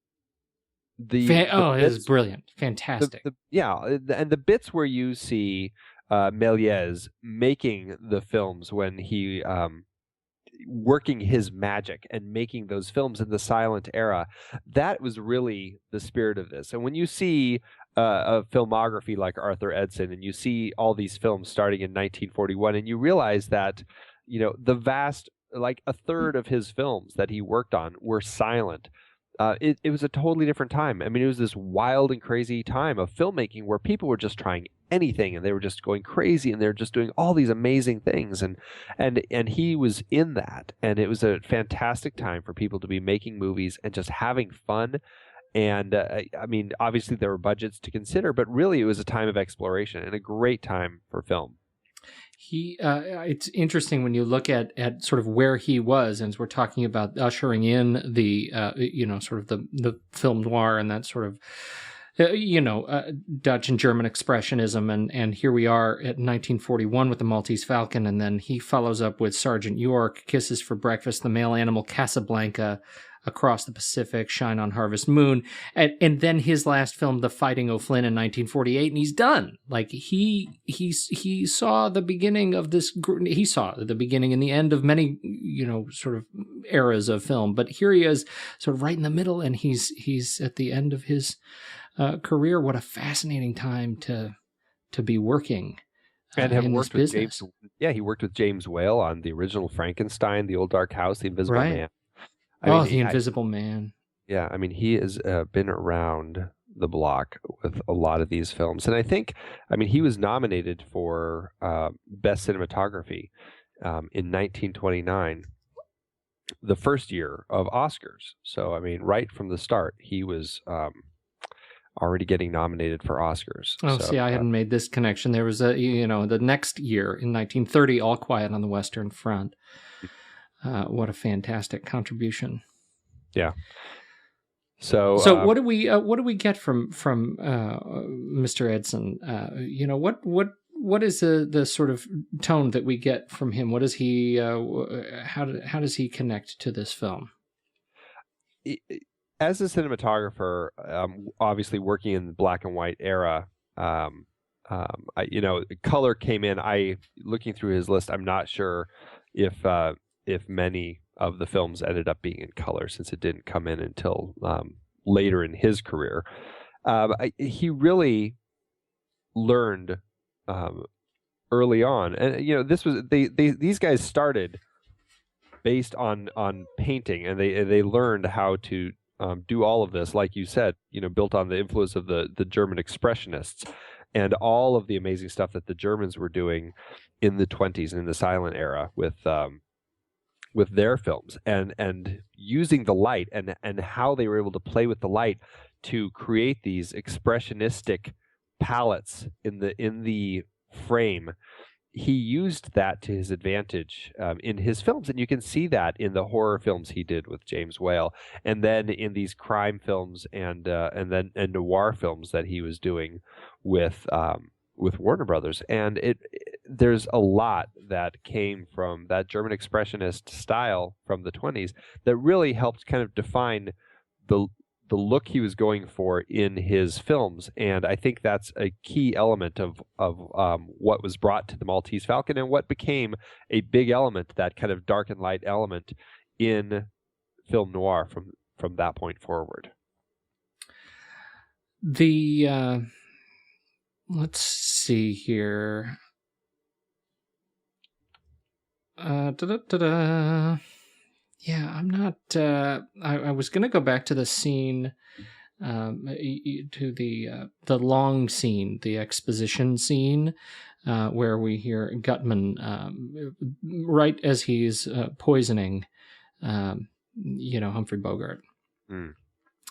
it was brilliant, fantastic. And the bits where you see Méliès making the films when he working his magic and making those films in the silent era, that was really the spirit of this. And when you see a filmography like Arthur Edson, and you see all these films starting in 1941, and you realize that the vast, like a third of his films that he worked on were silent. It was a totally different time. I mean, it was this wild and crazy time of filmmaking where people were just trying anything, and they were just going crazy, and they were just doing all these amazing things, and he was in that, and it was a fantastic time for people to be making movies and just having fun. And I mean, obviously there were budgets to consider, but really it was a time of exploration and a great time for film. It's interesting when you look at sort of where he was, and as we're talking about ushering in the sort of the film noir and that sort of Dutch and German expressionism, and here we are at 1941 with the Maltese Falcon, and then he follows up with Sergeant York, Kisses for Breakfast, The Male Animal, Casablanca, Across the Pacific, Shine on Harvest Moon, and then his last film, The Fighting O'Flynn, in 1948, and he's done. Like he saw the beginning of this. He saw the beginning and the end of many sort of eras of film, but here he is, sort of right in the middle, and he's at the end of his career. What a fascinating time to be working. And have worked with business. he worked with James Whale on the original Frankenstein, The Old Dark House, The Invisible Man. The Invisible Man. Yeah, I mean, he has been around the block with a lot of these films. And I think, he was nominated for Best Cinematography in 1929, the first year of Oscars. So, right from the start, he was already getting nominated for Oscars. Oh, so, I hadn't made this connection. There was the next year in 1930, All Quiet on the Western Front. What a fantastic contribution! Yeah. So what do we get from Mr. Edson? What is the sort of tone that we get from him? What is he? How does he connect to this film? as a cinematographer, obviously working in the black and white era, color came in. Looking through his list, I'm not sure if many of the films ended up being in color, since it didn't come in until later in his career. He really learned early on, and this was these guys started based on painting, and they learned how to do all of this, like you said, built on the influence of the German expressionists and all of the amazing stuff that the Germans were doing in the 1920s and in the silent era with their films, and using the light and how they were able to play with the light to create these expressionistic palettes in the frame. He used that to his advantage in his films, and you can see that in the horror films he did with James Whale, and then in these crime films and noir films that he was doing with Warner Brothers. And there's a lot that came from that German expressionist style from the 1920s that really helped kind of define the look he was going for in his films. And I think that's a key element of what was brought to the Maltese Falcon, and what became a big element, that kind of dark and light element in film noir from that point forward. Let's see here. Yeah, I'm not. I was going to go back to the scene, to the long scene, the exposition scene, where we hear Gutman, right as he's poisoning, Humphrey Bogart.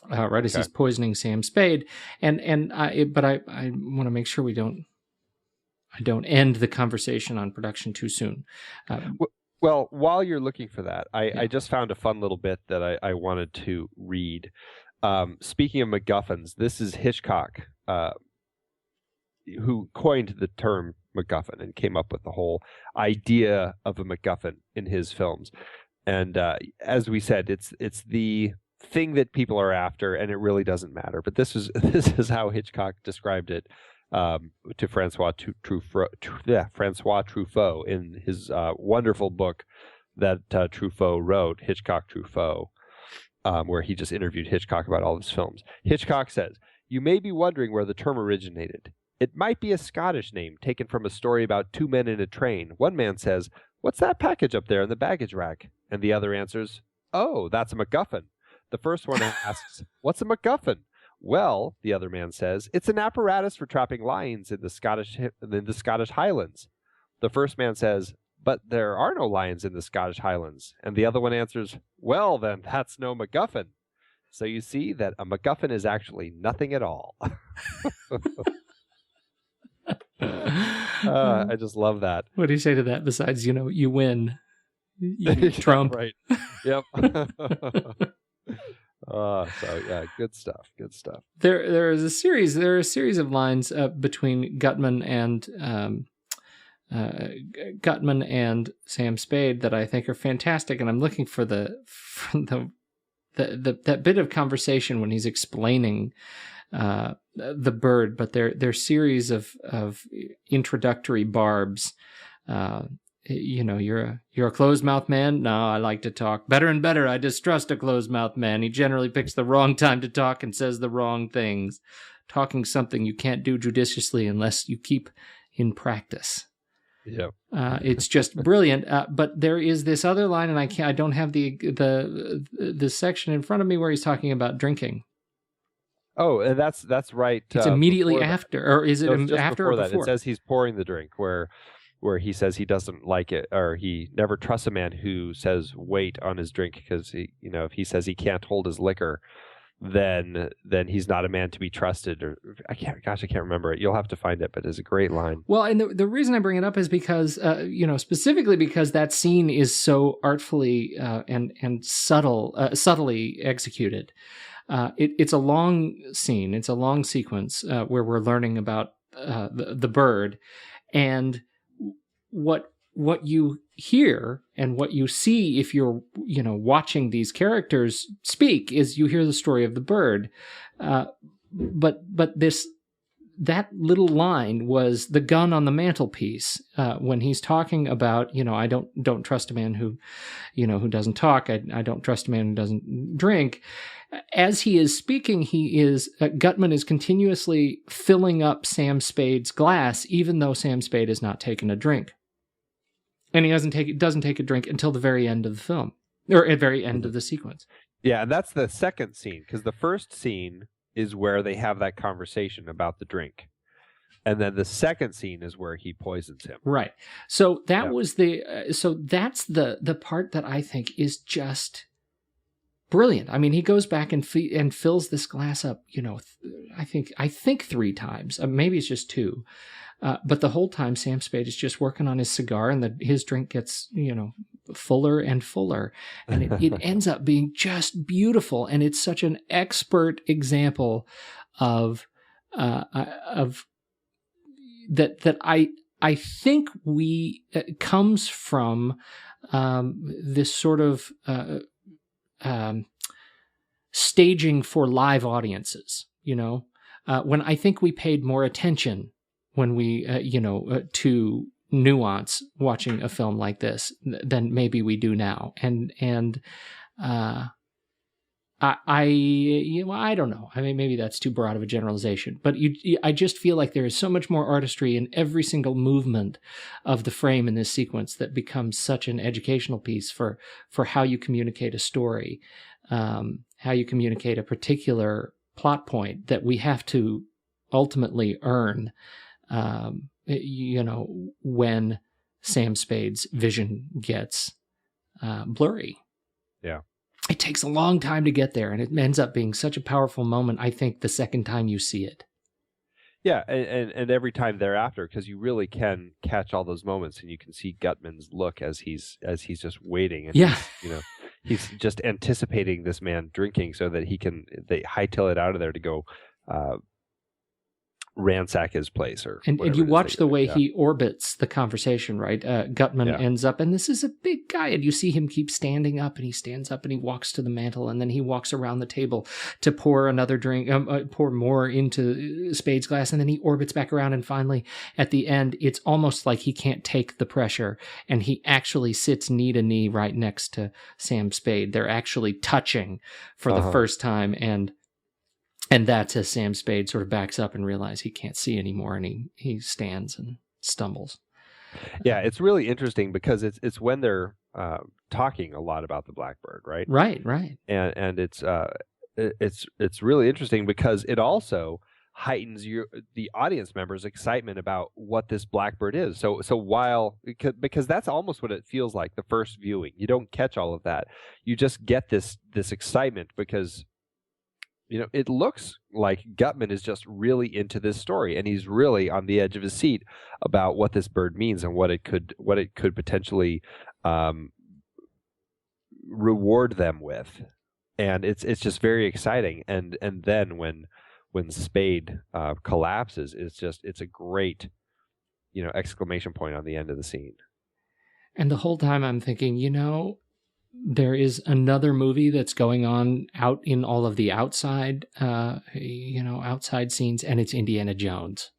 Right as he's poisoning Sam Spade, and I want to make sure I don't end the conversation on production too soon. Well, while you're looking for that, I just found a fun little bit that I wanted to read. Speaking of MacGuffins, this is Hitchcock, who coined the term MacGuffin and came up with the whole idea of a MacGuffin in his films. And as we said, it's the thing that people are after, and it really doesn't matter. But this is how Hitchcock described it to Francois Truffaut in his wonderful book that Truffaut wrote, Hitchcock Truffaut, where he just interviewed Hitchcock about all his films. Hitchcock says, "You may be wondering where the term originated. It might be a Scottish name taken from a story about two men in a train. One man says, 'What's that package up there in the baggage rack?' And the other answers, 'Oh, that's a MacGuffin.' The first one asks, 'What's a MacGuffin?' 'Well,' the other man says, 'it's an apparatus for trapping lions in the Scottish Highlands.' The first man says, 'But there are no lions in the Scottish Highlands.' And the other one answers, 'Well, then, that's no MacGuffin.' So you see that a MacGuffin is actually nothing at all." I just love that. What do you say to that besides, you win? Trump. Right. Yep. So yeah, good stuff. There are a series of lines between Gutman and Sam Spade that I think are fantastic, and I'm looking for that bit of conversation when he's explaining the bird, but they're series of introductory barbs. You're a closed-mouthed man? No, I like to talk. Better and better, I distrust a closed-mouthed man. He generally picks the wrong time to talk and says the wrong things. Talking something you can't do judiciously unless you keep in practice. Yeah. It's just brilliant. But there is this other line, and I don't have the section in front of me where he's talking about drinking. Oh, and that's right. It's immediately after, or is it after or before? It says he's pouring the drink, where he says he doesn't like it, or he never trusts a man who says wait on his drink, because if he says he can't hold his liquor, then he's not a man to be trusted. Or I can't remember it. You'll have to find it, but it's a great line. Well, and the reason I bring it up is because specifically because that scene is so artfully and subtly executed. It's a long scene. It's a long sequence where we're learning about the bird, and what what you hear and what you see if you're, watching these characters speak is you hear the story of the bird. But that little line was the gun on the mantelpiece when he's talking about, I don't trust a man who doesn't talk. I don't trust a man who doesn't drink. As he is speaking, Gutman is continuously filling up Sam Spade's glass, even though Sam Spade has not taken a drink. And he doesn't take a drink until the very end of the film, or at the very end of the sequence. Yeah, and that's the second scene, because the first scene is where they have that conversation about the drink. And then the second scene is where he poisons him. Right. So that was that's the part that I think is just brilliant. I mean, he goes back and fills this glass up, I think 3 times. Maybe it's just 2. But the whole time Sam Spade is just working on his cigar, and his drink gets, fuller and fuller. And it ends up being just beautiful. And it's such an expert example of that I think comes from this sort of staging for live audiences, when I think we paid more attention when we, to nuance watching a film like this than maybe we do now. I don't know. I mean, maybe that's too broad of a generalization, but I just feel like there is so much more artistry in every single movement of the frame in this sequence that becomes such an educational piece for how you communicate a story, how you communicate a particular plot point that we have to ultimately earn, when Sam Spade's vision gets blurry. Yeah. It takes a long time to get there, and it ends up being such a powerful moment, I think, the second time you see it. Yeah, and every time thereafter, because you really can catch all those moments, and you can see Gutman's look as he's just waiting, and he's just anticipating this man drinking so that they hightail it out of there to go ransack his place, and you watch the way he orbits the conversation, right? Gutman ends up, and this is a big guy, and you see him keep standing up, and he stands up and he walks to the mantel, and then he walks around the table to pour another drink, pour more into Spade's glass, and then he orbits back around, and finally at the end it's almost like he can't take the pressure, and he actually sits knee to knee right next to Sam Spade. They're actually touching for the first time, and that's as Sam Spade sort of backs up and realizes he can't see anymore, and he stands and stumbles. Yeah, it's really interesting because it's when they're talking a lot about the blackbird, right? Right. And it's really interesting because it also heightens the audience members' excitement about what this blackbird is. So because that's almost what it feels like the first viewing. You don't catch all of that. You just get this excitement because it looks like Gutman is just really into this story, and he's really on the edge of his seat about what this bird means and what it could potentially reward them with. And it's just very exciting. And then when Spade collapses, it's a great exclamation point on the end of the scene. And the whole time I'm thinking, there is another movie that's going on out in all of the outside, outside scenes, and it's Indiana Jones.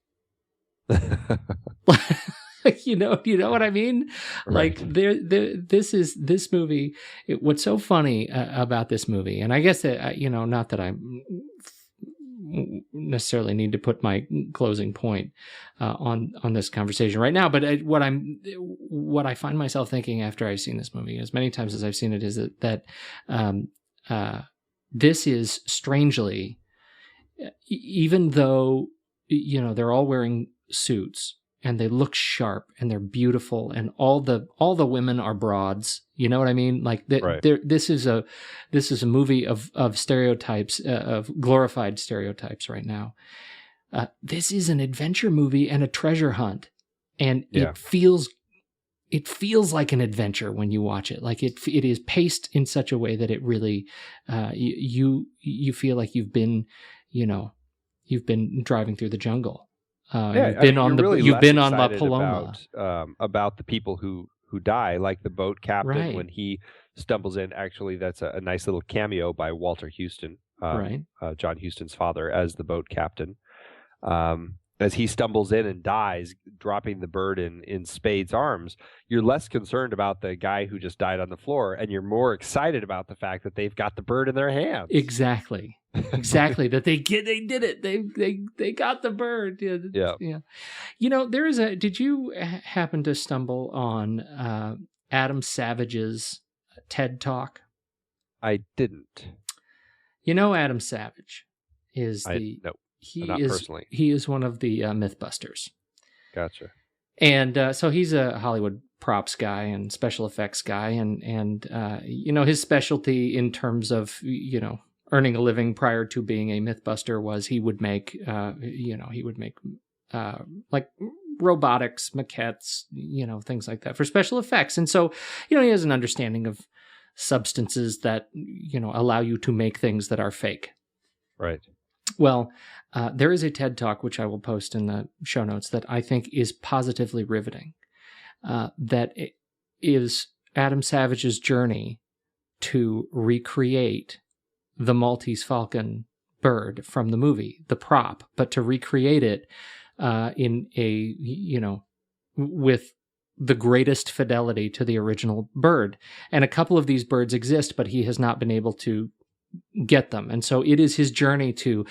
You know what I mean? Right. Like this movie. What's so funny about this movie, and I guess that not that I necessarily need to put my closing point on this conversation right now, but what I find myself thinking after I've seen this movie, as many times as I've seen it, is that this is strangely, even though they're all wearing suits and they look sharp and they're beautiful and all the women are broads, you know what I mean? Like right. This is a movie of stereotypes, of glorified stereotypes right now. This is an adventure movie and a treasure hunt, and it feels like an adventure when you watch it. Like it is paced in such a way that it really you feel like you've been driving through the jungle. You've been on La Paloma about the people who die, like the boat captain Right. when he stumbles in. Actually, that's a nice little cameo by Walter Huston, Right. John Huston's father, as the boat captain. As he stumbles in and dies, dropping the bird in Spade's arms, you're less concerned about the guy who just died on the floor, and you're more excited about the fact that they've got the bird in their hands. Exactly. That they did it. They got the bird. Yeah. Did you happen to stumble on Adam Savage's TED Talk? I didn't. Adam Savage is no. Not personally. He is one of the Mythbusters. Gotcha. And so he's a Hollywood props guy and special effects guy, and his specialty in terms of earning a living prior to being a Mythbuster was he would make like robotics, maquettes, things like that for special effects. And so he has an understanding of substances that allow you to make things that are fake. Right. Well, there is a TED Talk, which I will post in the show notes, that I think is positively riveting. That is Adam Savage's journey to recreate the Maltese Falcon bird from the movie, the prop, but to recreate it with the greatest fidelity to the original bird. And a couple of these birds exist, but he has not been able to get them. And so it is his journey to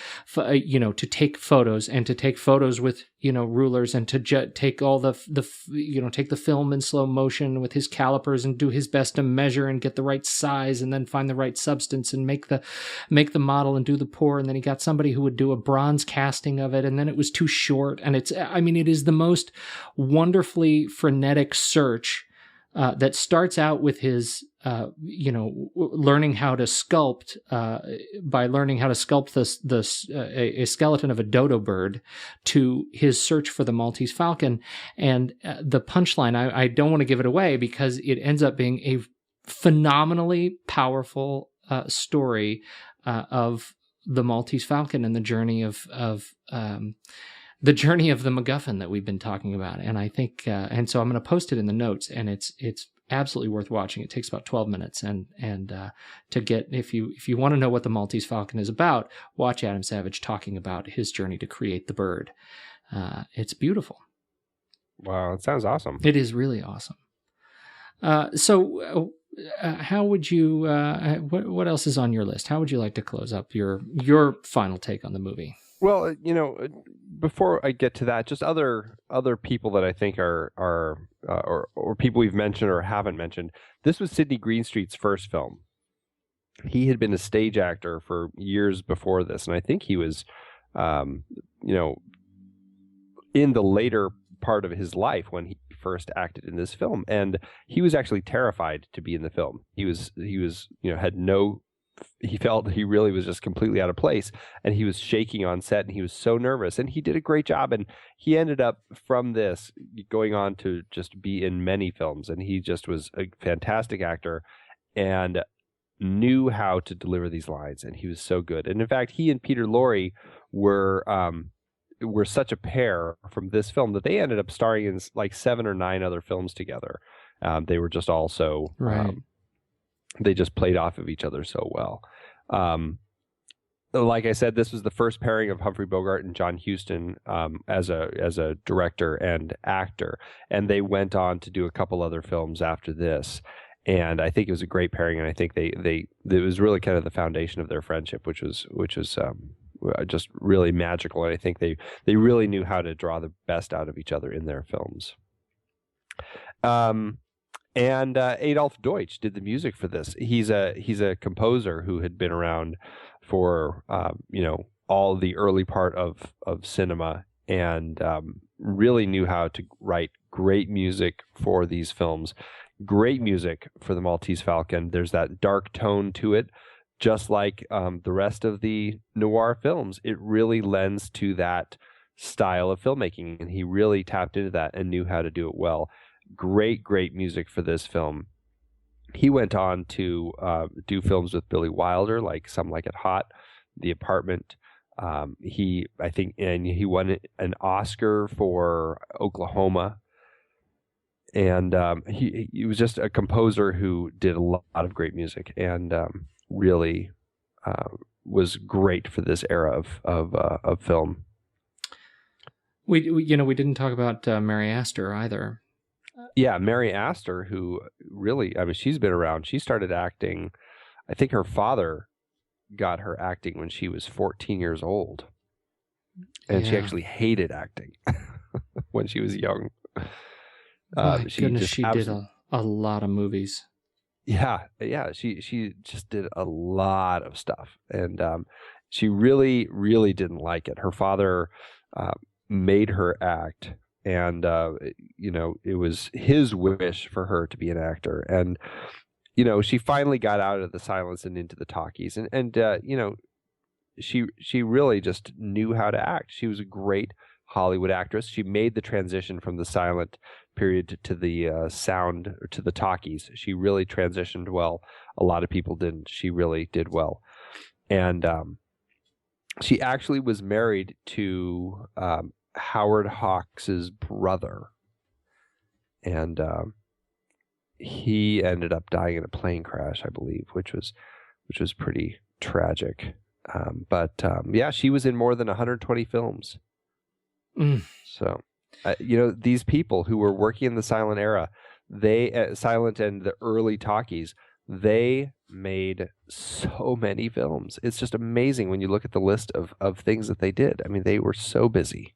take photos and to take photos with, rulers and to take all take the film in slow motion with his calipers and do his best to measure and get the right size and then find the right substance and make the model and do the pour. And then he got somebody who would do a bronze casting of it. And then it was too short. And it is the most wonderfully frenetic search that starts out with his, learning how to sculpt, by learning how to sculpt a skeleton of a dodo bird, to his search for the Maltese Falcon. And the punchline, I don't want to give it away because it ends up being a phenomenally powerful story of the Maltese Falcon and the journey of the MacGuffin that we've been talking about. And I think, and so I'm going to post it in the notes, and it's absolutely worth watching. It takes about 12 minutes. And to get, if you want to know what the Maltese Falcon is about, watch Adam Savage talking about his journey to create the bird. It's beautiful. Wow. It sounds awesome. It is really awesome. So how would you, what else is on your list? How would you like to close up your final take on the movie? Well, before I get to that, just other people that I think are or people we've mentioned or haven't mentioned. This was Sidney Greenstreet's first film. He had been a stage actor for years before this, and I think he was, in the later part of his life when he first acted in this film, and he was actually terrified to be in the film. He felt he really was just completely out of place, and he was shaking on set, and he was so nervous, and he did a great job. And he ended up from this going on to just be in many films, and he just was a fantastic actor and knew how to deliver these lines, and he was so good. And in fact, he and Peter Lorre were such a pair from this film that they ended up starring in like 7 or 9 other films together. They were just also right. They just played off of each other so well. Like I said, this was the first pairing of Humphrey Bogart and John Huston as a director and actor, and they went on to do a couple other films after this. And I think it was a great pairing, and I think it was really kind of the foundation of their friendship, which was just really magical. And I think they really knew how to draw the best out of each other in their films. And Adolf Deutsch did the music for this. He's a composer who had been around for all the early part of cinema, and really knew how to write great music for these films. Great music for the Maltese Falcon. There's that dark tone to it, just like the rest of the noir films. It really lends to that style of filmmaking, and he really tapped into that and knew how to do it well. Great music for this film. He went on to do films with Billy Wilder, like Some Like It Hot, The Apartment, He won an Oscar for Oklahoma. And he was just a composer who did a lot of great music, and really was great for this era of film. We didn't talk about Mary Astor either. Yeah, Mary Astor, who really, she's been around. She started acting. I think her father got her acting when she was 14 years old, and she actually hated acting when she was young. She did a lot of movies. Yeah. She just did a lot of stuff, and she really, really didn't like it. Her father made her act, and it was his wish for her to be an actor. And she finally got out of the silence and into the talkies, and she really just knew how to act. She was a great Hollywood actress. She made the transition from the silent period to the sound, or to the talkies. She really transitioned well. A lot of people didn't. She really did well. And she actually was married to Howard Hawks's brother. And he ended up dying in a plane crash, I believe, which was pretty tragic. But she was in more than 120 films. So, these people who were working in the silent era, silent and the early talkies, they made so many films. It's just amazing when you look at the list of things that they did. They were so busy.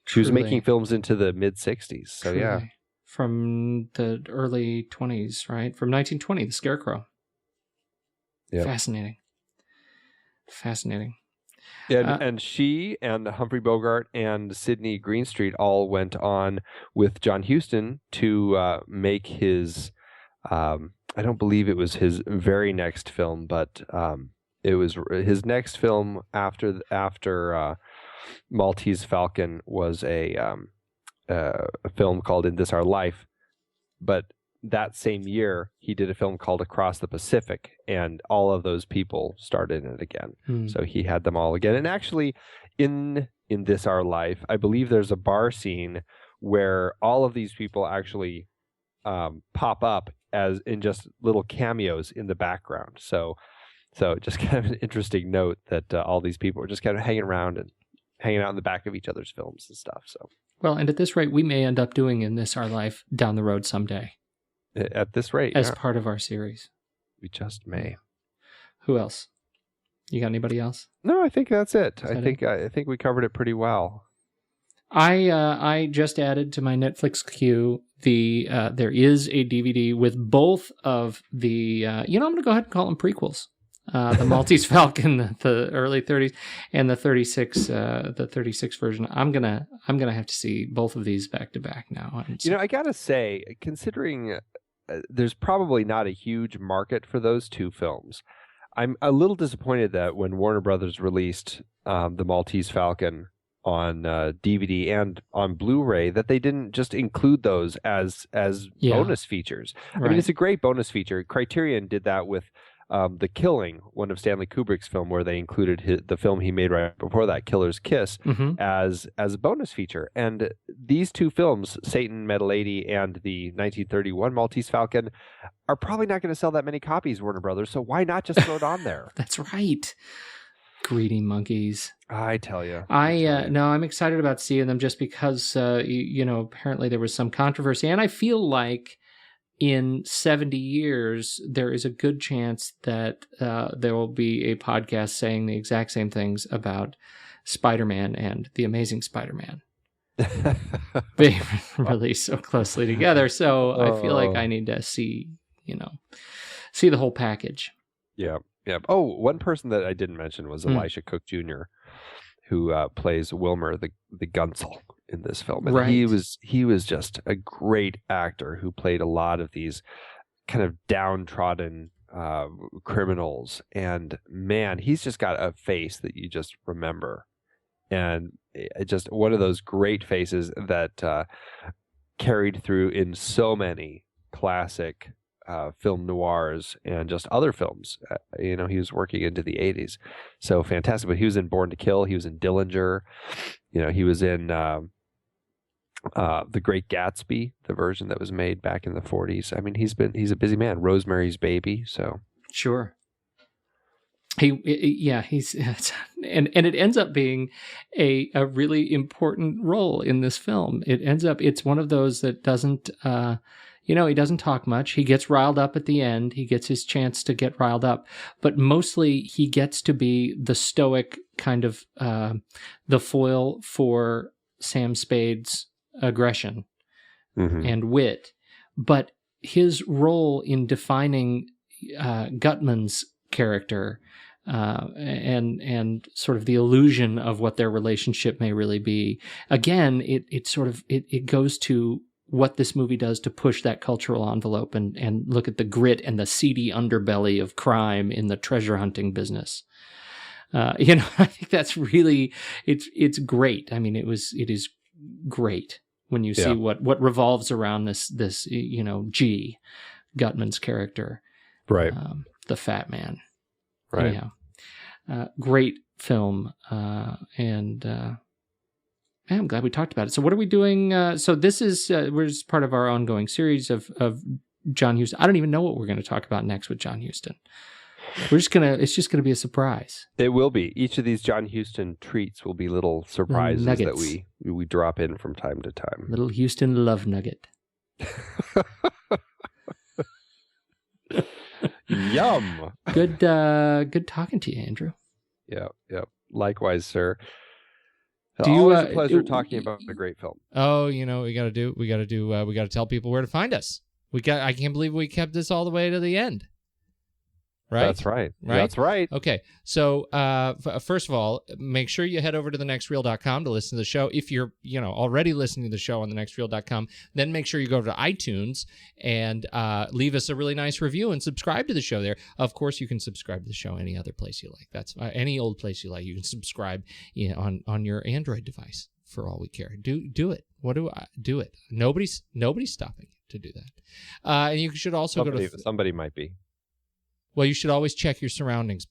She was making films into the mid 60s. So yeah, from the early 20s, right? From 1920, The Scarecrow. Yep. Fascinating. And she and Humphrey Bogart and Sidney Greenstreet all went on with John Huston to make his, I don't believe it was his very next film, but it was his next film after Maltese Falcon was a film called In This Our Life. But that same year, he did a film called Across the Pacific, and all of those people started in it again. So he had them all again. And actually, in This Our Life, I believe there's a bar scene where all of these people actually pop up as in just little cameos in the background. So just kind of an interesting note that all these people are just kind of hanging around and hanging out in the back of each other's films and stuff. So, well, and at this rate, we may end up doing In This Our Life down the road someday. At this rate, as part of our series, we just may. Who else? You got anybody else? No, I think that's it. I think we covered it pretty well. I just added to my Netflix queue there is a DVD with both of the I'm going to go ahead and call them prequels. The Maltese Falcon, the early 30s, and the 36 version. I'm gonna have to see both of these back to back now. I gotta say, considering there's probably not a huge market for those two films, I'm a little disappointed that when Warner Brothers released the Maltese Falcon on DVD and on Blu-ray, that they didn't just include those as bonus features. Right. It's a great bonus feature. Criterion did that with The Killing, one of Stanley Kubrick's film, where they included the film he made right before that, Killer's Kiss, as a bonus feature. And these two films, Satan Met a Lady and the 1931 Maltese Falcon, are probably not going to sell that many copies, Warner Brothers, so why not just throw it on there? That's right. Greedy monkeys. I tell you. I'm excited about seeing them just because, apparently there was some controversy. And I feel like in 70 years, there is a good chance that there will be a podcast saying the exact same things about Spider-Man and The Amazing Spider-Man being released so closely together. So I feel like I need to see the whole package. Yeah. Yeah. Oh, one person that I didn't mention was Elisha Cook Jr., who plays Wilmer the Gunsel in this film. And right. he was just a great actor who played a lot of these kind of downtrodden criminals. And man, he's just got a face that you just remember. And just one of those great faces that carried through in so many classic film noirs and just other films. He was working into the 80s. So fantastic. But he was in Born to Kill. He was in Dillinger. He was in The Great Gatsby, the version that was made back in the 40s. I mean, he's a busy man. Rosemary's Baby. So sure. He's and it ends up being a really important role in this film. It's one of those that doesn't, he doesn't talk much. He gets riled up at the end. He gets his chance to get riled up, but mostly he gets to be the stoic kind of, the foil for Sam Spade's aggression and wit. But his role in defining, Gutman's character, and sort of the illusion of what their relationship may really be. Again, it goes to what this movie does to push that cultural envelope and look at the grit and the seedy underbelly of crime in the treasure hunting business. I think that's really, it's great. I mean, it is great when you see what revolves around this, G, Gutman's character, right? The fat man. Right. Anyhow, great film, and I'm glad we talked about it. So what are we doing? So this is we're just part of our ongoing series of John Huston. I don't even know what we're going to talk about next with John Huston. It's just gonna be a surprise. It will be. Each of these John Huston treats will be little surprises that we drop in from time to time. Little Huston love nugget. Yum. Good talking to you, Andrew. Yeah. Likewise, sir. Always a pleasure talking about a great film. Oh, we got to tell people where to find us. I can't believe we kept this all the way to the end. Right? That's right. That's right. Okay. So, first of all, make sure you head over to thenextreel.com to listen to the show. If you're, already listening to the show on thenextreel.com, then make sure you go to iTunes and leave us a really nice review and subscribe to the show there. Of course, you can subscribe to the show any other place you like. That's any old place you like. You can subscribe on your Android device for all we care. Do it. Do it. Nobody's stopping you to do that. And you should also somebody might be. Well, you should always check your surroundings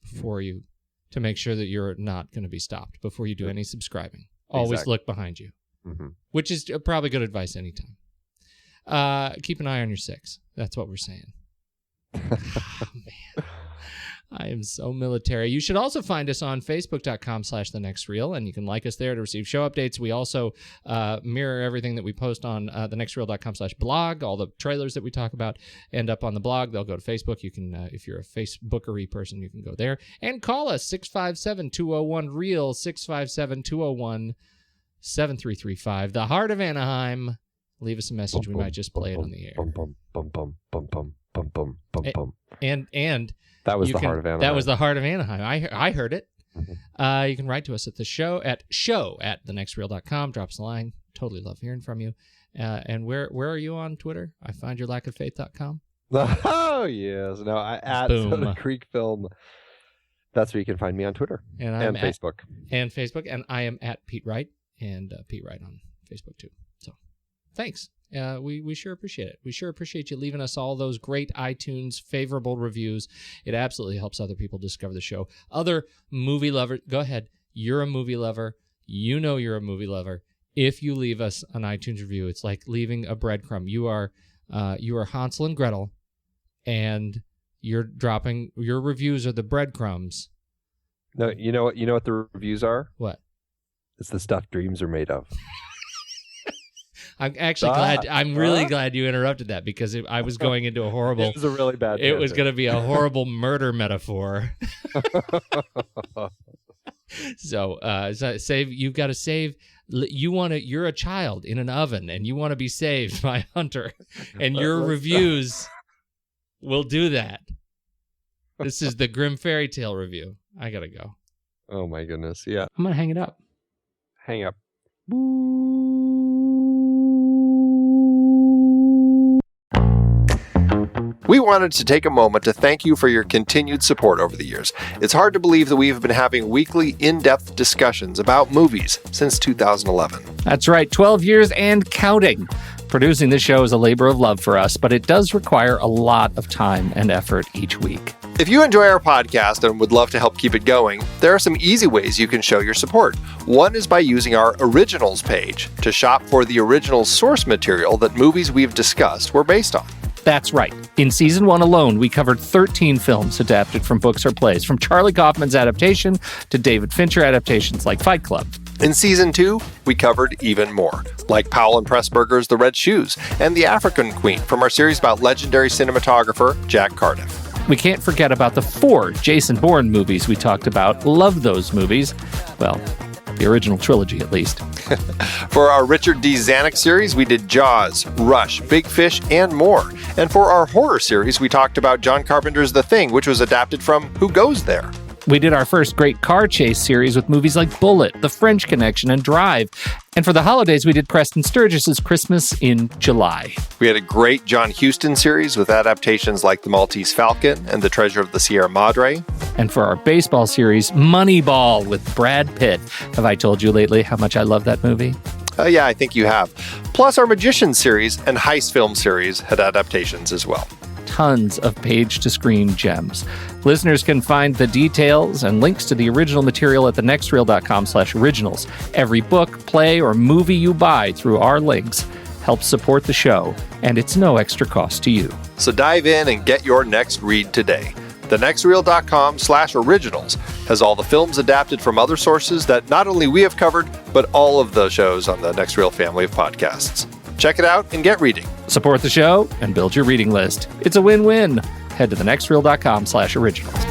to make sure that you're not going to be stopped before you do any subscribing. Always look behind you, which is probably good advice anytime. Keep an eye on your six. That's what we're saying. Oh, man. I am so military. You should also find us on Facebook.com/TheNextReel, and you can like us there to receive show updates. We also mirror everything that we post on TheNextReel.com/blog. All the trailers that we talk about end up on the blog. They'll go to Facebook. You can, if you're a Facebookery person, you can go there. And call us, 657-201-REAL, 657-201-7335. The Heart of Anaheim. Leave us a message. We might just play it on the air. And that was the Heart of Anaheim. That was the Heart of Anaheim. I heard it. You can write to us at the show@thenextreel.com. Drop us a line. Totally love hearing from you. And where are you on Twitter? I find your lack of faith.com. Oh, yes. No, at Soda Creek Film. That's where you can find me on Twitter and Facebook. And I am at Pete Wright, and Pete Wright on Facebook too. So thanks. We sure appreciate it. We sure appreciate you leaving us all those great iTunes favorable reviews. It absolutely helps other people discover the show. Other movie lovers, go ahead. You're a movie lover. You're a movie lover. If you leave us an iTunes review, it's like leaving a breadcrumb. You are Hansel and Gretel, and you're dropping your reviews are the breadcrumbs. No, you know what the reviews are? What? It's the stuff dreams are made of. I'm actually glad. I'm really glad you interrupted that, because I was going into a horrible. It was a really bad. It was going to be a horrible murder metaphor. So save. You've got to save. You're a child in an oven, and you want to be saved by a hunter, and your reviews will do that. This is the Grim Fairy Tale review. I gotta go. Oh my goodness! Yeah, I'm gonna hang it up. Hang up. We wanted to take a moment to thank you for your continued support over the years. It's hard to believe that we have been having weekly, in-depth discussions about movies since 2011. That's right, 12 years and counting. Producing this show is a labor of love for us, but it does require a lot of time and effort each week. If you enjoy our podcast and would love to help keep it going, there are some easy ways you can show your support. One is by using our Originals page to shop for the original source material that movies we've discussed were based on. That's right. In Season 1 alone, we covered 13 films adapted from books or plays, from Charlie Kaufman's adaptation to David Fincher adaptations like Fight Club. In Season 2, we covered even more, like Powell and Pressburger's The Red Shoes and The African Queen from our series about legendary cinematographer Jack Cardiff. We can't forget about the 4 Jason Bourne movies we talked about. Love those movies. Well, the original trilogy, at least. For our Richard D. Zanuck series, we did Jaws, Rush, Big Fish, and more. And for our horror series, we talked about John Carpenter's The Thing, which was adapted from Who Goes There? We did our first great car chase series with movies like Bullet, The French Connection, and Drive. And for the holidays, we did Preston Sturgis's Christmas in July. We had a great John Huston series with adaptations like The Maltese Falcon and The Treasure of the Sierra Madre. And for our baseball series, Moneyball with Brad Pitt. Have I told you lately how much I love that movie? Yeah, I think you have. Plus, our Magician series and Heist film series had adaptations as well. Tons of page-to-screen gems. Listeners can find the details and links to the original material at thenextreel.com/originals. Every book, play, or movie you buy through our links helps support the show, and it's no extra cost to you. So dive in and get your next read today. thenextreel.com/originals has all the films adapted from other sources that not only we have covered, but all of the shows on the Next Reel family of podcasts. Check it out and get reading. Support the show and build your reading list. It's a win-win. Head to thenextreel.com/originals.